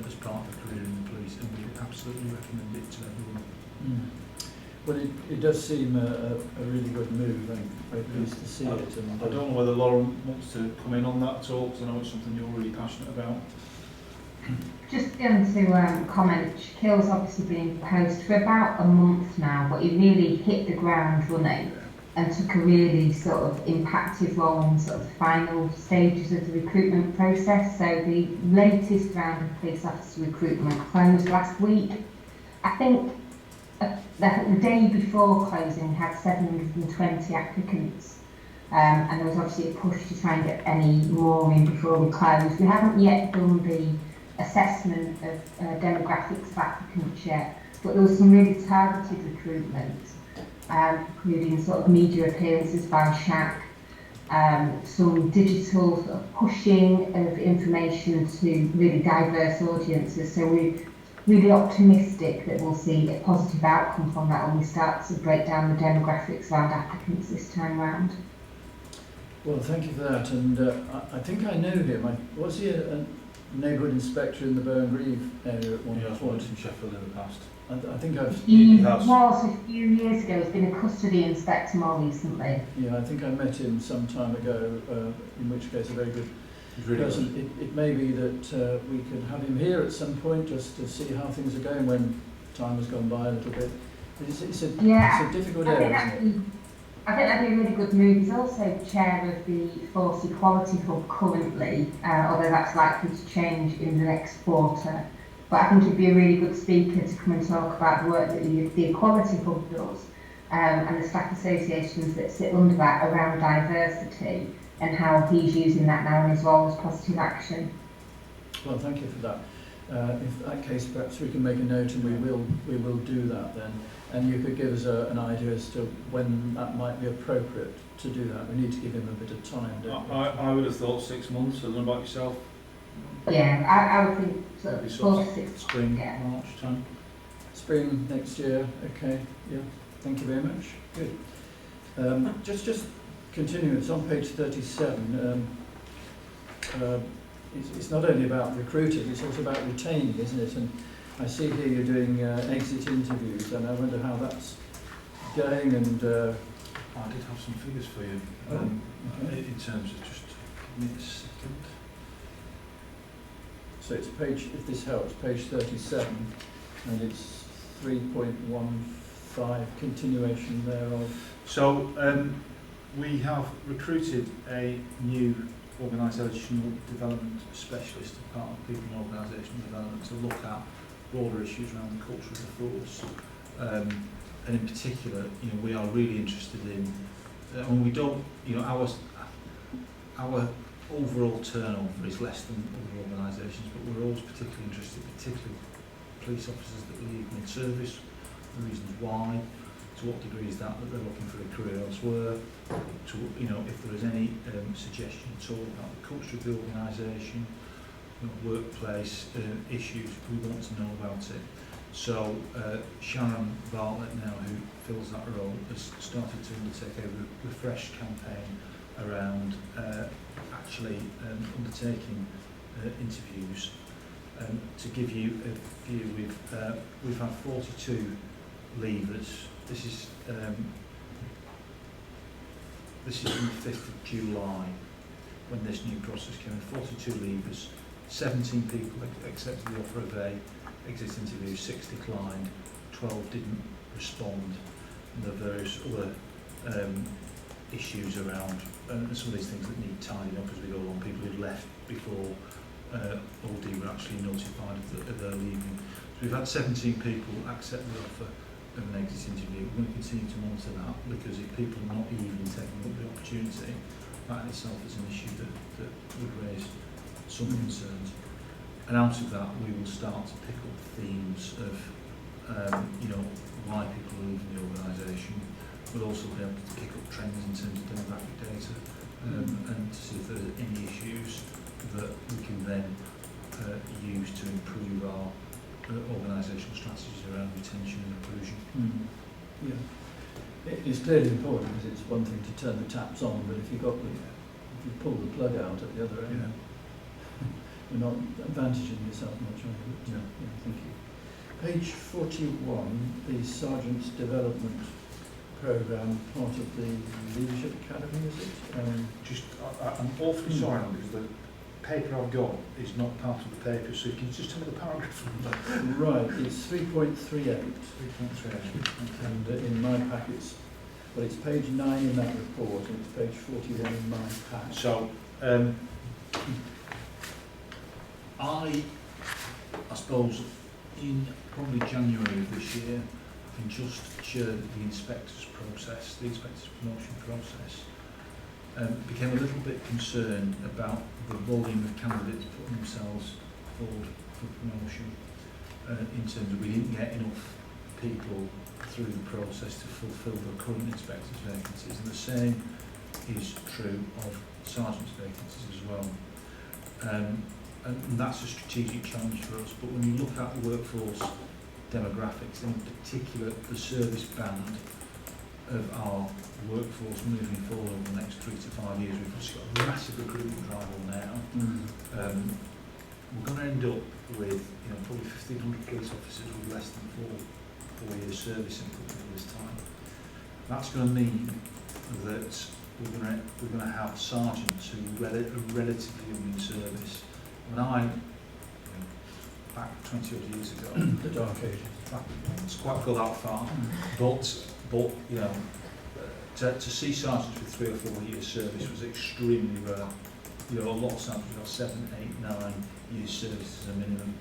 as part of a career in the police, and we absolutely recommend it to everyone. Well, it does seem a really good move. I'm very pleased to see it. And I don't know whether Lauren wants to come in on that at all, because I know it's something you're really passionate about. Just going to comment, Shaquille's obviously been in post for about a month now, but he really hit the ground running and took a really sort of impactful role in sort of the final stages of the recruitment process. So the latest round of police officer recruitment closed last week. I think the day before closing we had 720 applicants, and there was obviously a push to try and get any more in before we close. We haven't yet done the assessment of demographics of applicants yet, but there was some really targeted recruitment, including sort of media appearances by Shaq, some digital sort of pushing of information to really diverse audiences. So we're really optimistic that we'll see a positive outcome from that when we start to break down the demographics around applicants this time round. Well, thank you for that. And I think I know him. Was he a neighbourhood inspector in the Bow Grieve area at one point? In Sheffield in the past. I think I've... He was a few years ago. He's been a custody inspector more recently. Yeah, I think I met him some time ago, in which case a very good person. It may be that we could have him here at some point just to see how things are going when time has gone by a little bit. It's a difficult area, isn't it? I think that'd be a really good move. He's also chair of the Force Equality Hub currently, although that's likely to change in the next quarter. But I think he'd be a really good speaker to come and talk about the work that the Equality Hub does. and the staff associations that sit under that around diversity and how he's using that now in his role as positive action. Well, thank you for that. In that case, perhaps we can make a note, and we will do that then. And you could give us an idea as to when that might be appropriate to do that. We need to give him a bit of time, don't we? I would have thought 6 months. I don't know about yourself. Yeah, I would think Maybe sort sort of 6 months. Spring, Yeah. March time. Spring next year. Okay. Yeah. Thank you very much. Good. Just continuing. It's on page 37. It's not only about recruiting, it's also about retaining, isn't it? And I see here you're doing exit interviews, and I wonder how that's going. And I did have some figures for you okay. in terms of just give me a second. So it's page, if this helps, page 37, and it's 3.15 continuation thereof. So we have recruited a new organisational development specialist as part of people and organisational development to look at broader issues around the culture of the force. And in particular, we are really interested in, and we don't, our overall turnover is less than other organisations, but we're always particularly interested, particularly police officers that leave mid-service, the reasons why, to what degree is that they're looking for a career elsewhere, to, if there is any suggestion at all about the culture of the organisation, workplace issues, we want to know about it. So Sharon Bartlett now, who fills that role, has started to undertake a refresh campaign around actually undertaking interviews. To give you a view, we've had 42 leavers. This is from the 5th of July when this new process came in. 42 leavers, 17 people accepted the offer of a exit interview, 6 declined, 12 didn't respond, and there are various other issues around some of these things that need tidying up as we go along. People who've left before OD were actually notified of their leaving. So we've had 17 people accept the offer of an exit interview. We're going to continue to monitor that, because if people are not even taking up the opportunity, that in itself is an issue that would raise some concerns. And out of that, we will start to pick up themes of, why people are leaving the organisation. We'll also be able to pick up trends in terms of demographic data, and to see if there are any issues that we can then use to improve our organisational strategies around retention and inclusion. Yeah, it's clearly important, because it's one thing to turn the taps on, but if you pull the plug out at the other end, you're not advantaging yourself much, are you? No. Yeah, thank you. Page 41, the Sergeant's Development Programme, part of the Leadership Academy, is it? I'm awfully sorry, because the paper I've got is not part of the paper, so can you just tell me the paragraph number? Right, it's 3.38. 3.38. And in my packets, well, it's page 9 in that report, and it's page 41 in my pack. So, I suppose in probably January of this year, having just chaired the inspector's promotion process, became a little bit concerned about the volume of candidates putting themselves forward for promotion, in terms of we didn't get enough people through the process to fulfil the current inspector's vacancies, and the same is true of sergeant's vacancies as well. And that's a strategic challenge for us. But when you look at the workforce demographics, in particular the service band of our workforce moving forward over the next 3 to 5 years, we've just got a massive recruitment drive on now. We're going to end up with probably 1,500 police officers with less than four years service in this time. That's going to mean that we're going to have sergeants who are relatively young in service. When back 20 odd years ago, The dark ages. it's quite go that far, but to see sergeants with 3 or 4 years service was extremely rare. A lot of sergeants got 7, 8, 9 years service as a minimum,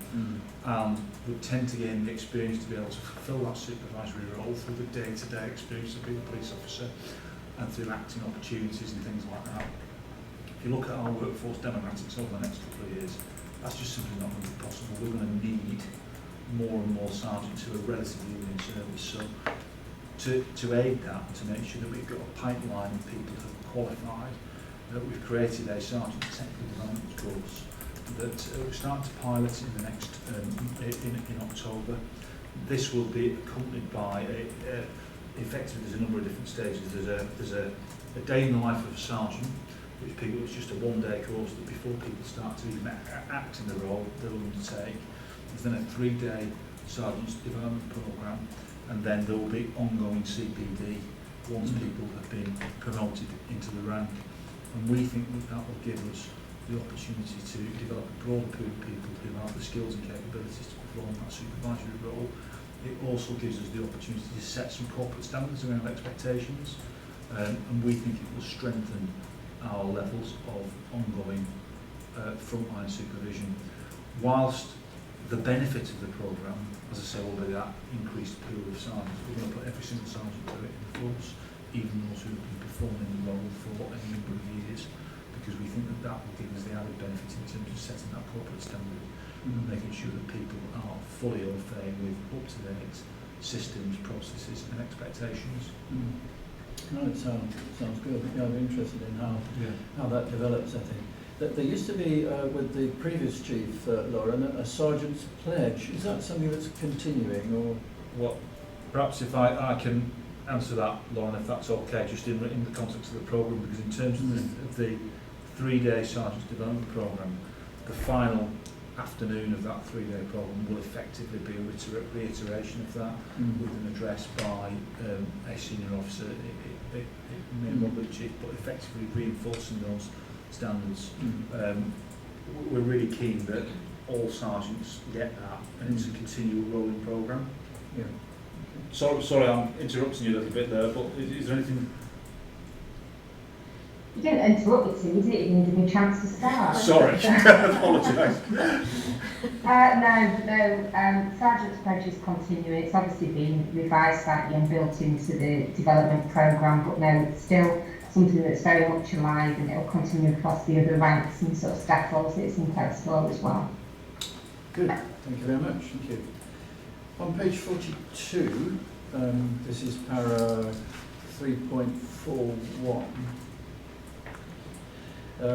and would tend to gain the experience to be able to fulfil that supervisory role through the day-to-day experience of being a police officer and through acting opportunities and things like that. If you look at our workforce demographics over the next couple of years, that's just simply not going to be possible. We're going to need more and more sergeants who are relatively within service. So to aid that, and to make sure that we've got a pipeline of people who are qualified, that we've created a sergeant technical development course that we're starting to pilot in the next in October. This will be accompanied by effectively there's a number of different stages. There's a day in the life of a sergeant, which people, it's just a one-day course that before people start to even act in the role they'll undertake. There's then a 3-day sergeant's development programme, and then there will be ongoing CPD once people have been promoted into the rank. And we think that will give us the opportunity to develop a broader pool of people who have the skills and capabilities to perform that supervisory role. It also gives us the opportunity to set some corporate standards around expectations, and we think it will strengthen our levels of ongoing frontline supervision, whilst the benefit of the programme, as I say, will be that increased pool of sergeants. We're going to put every single sergeant through it in the force, even those who have been performing the role for a number of years, because we think that that will give us the added benefit in terms of setting that corporate standard and making sure that people are fully au fait with up-to-date systems, processes and expectations. No, it sounds good. Yeah, I'm interested in how that develops, I think. There used to be, with the previous chief, Lauren, a sergeant's pledge. Is that something that's continuing, or? Well, perhaps if I can answer that, Lauren, if that's okay, just in the context of the programme, because in terms of the 3-day sergeant's development programme, the final afternoon of that 3-day programme will effectively be a reiteration of that, with an address by a senior officer. It may not be the chief, but effectively reinforcing those standards. We're really keen that all sergeants get that, and it's a continual rolling programme. Yeah. Sorry, I'm interrupting you a little bit there, but is there anything? You didn't interrupt me, you didn't even give me a chance to start. Sorry, apologise. No, Sergeant's Pledge is continuing. It's obviously been revised slightly and built into the development programme, but no, it's still something that's very much alive, and it'll continue across the other ranks and sort of staff roles that it's in place for as well. Good, thank you very much, thank you. On page 42, this is para 3.41.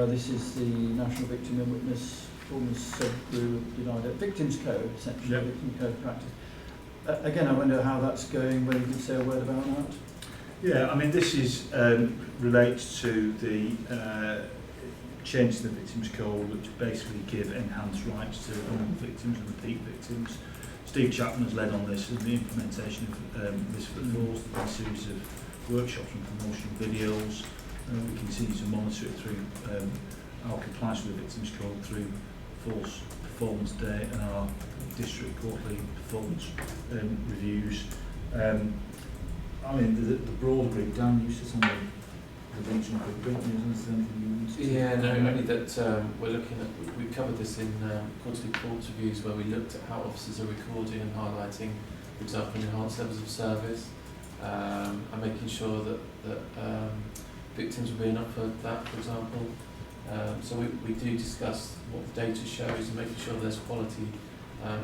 This is the National Victim and Witness Performance Subgroup Divided Victims Code, essentially, Victim Code Practice. Again, I wonder how that's going, whether you could say a word about that. Yeah, I mean, this is relates to the change to the Victims Code, which basically give enhanced rights to vulnerable victims and repeat victims. Steve Chapman has led on this and the implementation of this for the force. There's been a series of workshops and promotional videos. We continue to monitor it through our compliance with the Victims Code through Force Performance Day and our district quarterly performance reviews. I mean, the broader group, Dan, you sit on the regional group, don't you? Is there anything you want to say? Yeah, no, only that we're looking at, we covered this in quarterly performance reviews where we looked at how officers are recording and highlighting, for example, enhanced levels of service, and making sure that victims will be enough for that, for example. So we do discuss what the data shows and making sure there's quality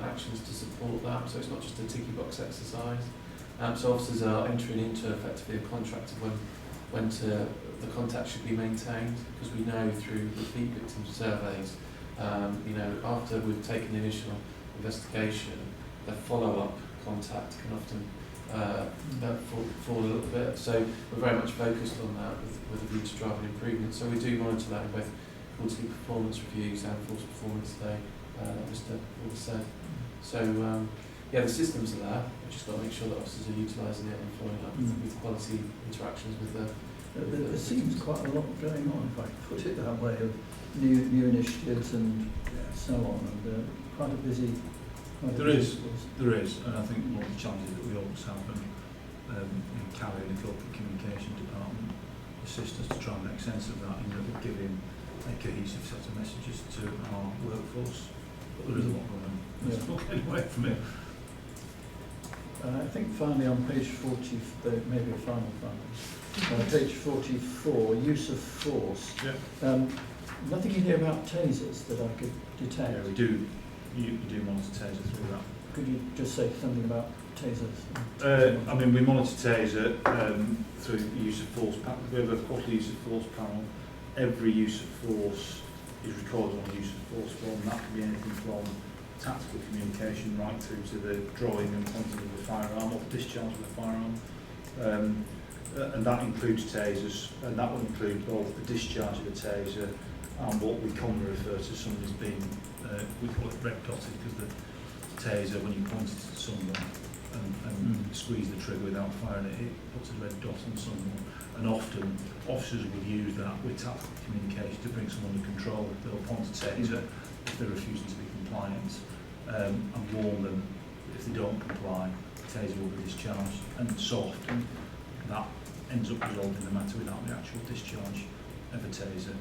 actions to support that, so it's not just a ticky box exercise. So officers are entering into effectively a contract of when the contact should be maintained, because we know through repeat victim surveys, after we've taken the initial investigation, the follow-up contact can often fall a little bit. So we're very much focused on that with a view to driving improvement. So we do monitor that in both quarterly performance reviews and Force Performance Day, Mr. Ward said. So yeah, the systems are there. We've just got to make sure that officers are utilising it and following up with quality interactions with the. There seems quite a lot going on, if I can put it that way, of new initiatives and so on, and quite a busy. There is, and I think one of the challenges that we always have in carrying the corporate communication department assist us to try and make sense of that, giving a cohesive set of messages to our workforce. but there is a lot going on. Let's Yeah. not get away from it. I think finally on page 40, maybe a final. Page 44, use of force. Yeah. Nothing in here about tasers that I could detect. Yeah, we do. You do monitor taser through that. Could you just say something about tasers? I mean, we monitor taser through the use of force panel. We have a quarterly use of force panel. Every use of force is recorded on the use of force form. That can be anything from tactical communication right through to the drawing and pointing of the firearm or the discharge of the firearm. And that includes tasers, and that will include both the discharge of the taser and what we commonly refer to someone as being, we call it red dotted, because the taser, when you point it at someone and squeeze the trigger without firing it, it puts a red dot on someone. And often officers will use that with tactical communication to bring someone to control. They'll point a taser if they're refusing to be compliant and warn them that if they don't comply, the taser will be discharged. And so often that ends up resolving the matter without the actual discharge of a taser.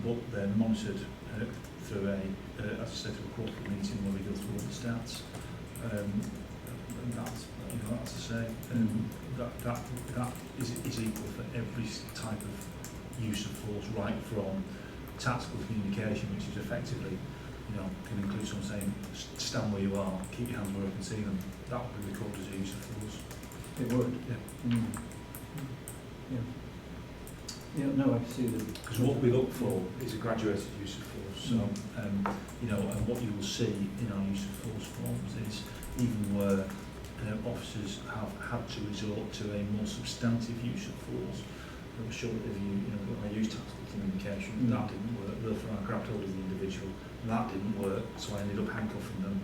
But they're monitored through as I said, through a quarterly meeting where we go through all the stats. And that's, as I say, that is equal for every type of use of force, right from tactical communication, which is effectively, can include someone saying, stand where you are, keep your hands where I can see them. That would be recorded as a use of force. It would? Yeah. Yeah. Yeah, no, I can see that. Because what we look for is a graduated use of force. So, and what you will see in our use of force forms is even where officers have had to resort to a more substantive use of force. I'm sure if when I used tactical communication, that didn't work. Therefore, I grabbed hold of the individual, that didn't work, so I ended up handcuffing them.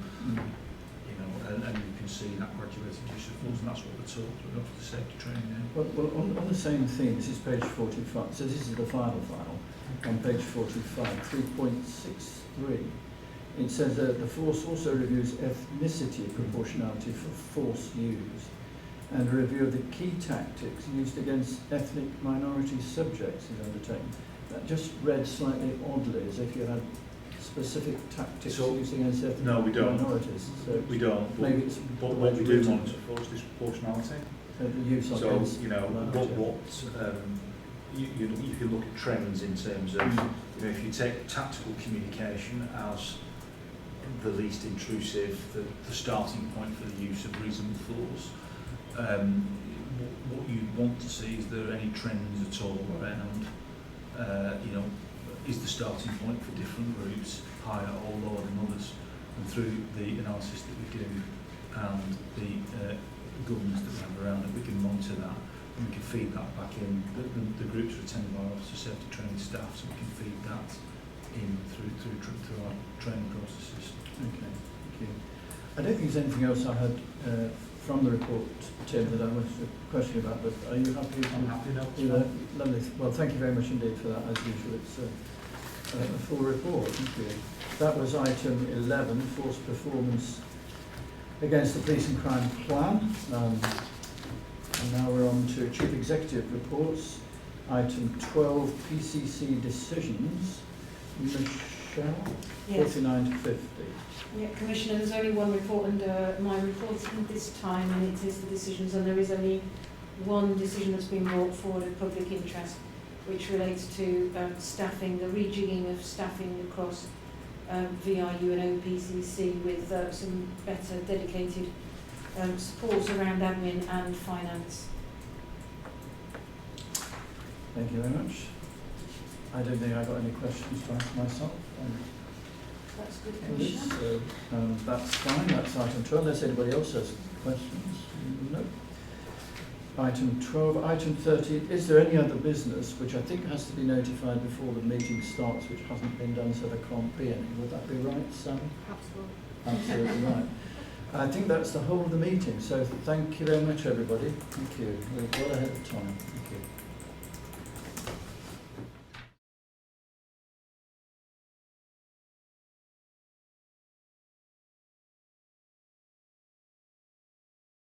And you can see that graduated use of force, and that's what we're taught through officer safety training now. Well, on the same theme, this is page 45, so this is the final file, on page 45, 3.63. It says that the force also reviews ethnicity proportionality for force used, and a review of the key tactics used against ethnic minority subjects is undertaken. That just read slightly oddly, as if you had specific tactics used against ethnic minorities. So we don't. Maybe it's what we do monitor for is disproportionality. The use so against you can look at trends in terms of if you take tactical communication as the least intrusive, the starting point for the use of reasonable force. What you want to see is there any trends at all around, is the starting point for different groups higher or lower than others? And through the analysis that we do and the governance that we have around it, we can monitor that and we can feed that back in. The groups are attended by officer safety training staff, so we can feed that in through our training processes. Okay, thank you. I don't think there's anything else I had from the report, Tim, that I wanted to question about, but are you happy? I'm happy now. Lovely. Well, thank you very much indeed for that. As usual, it's a full report. Thank you. That was item 11, force performance against the police and crime plan. And now we're on to chief executive reports. Item 12, PCC decisions. Michelle, Yes. 49 to 50. Yeah, Commissioner, there's only one report under my reporting this time, and it is the decisions, and there is only one decision that's been brought forward of public interest, which relates to staffing, the rejigging of staffing across VRU and OPCC with some better dedicated support around admin and finance. Thank you very much. I don't think I got any questions to ask myself. That's good, Commissioner. So that's fine. That's item 12. Unless anybody else has questions? No. Item 12. Item 13. Is there any other business which I think has to be notified before the meeting starts, which hasn't been done, so there can't be any? Would that be right, Sam? Absolutely. Absolutely right. I think that's the whole of the meeting. So thank you very much, everybody. Thank you. We're well ahead of time. Thank you.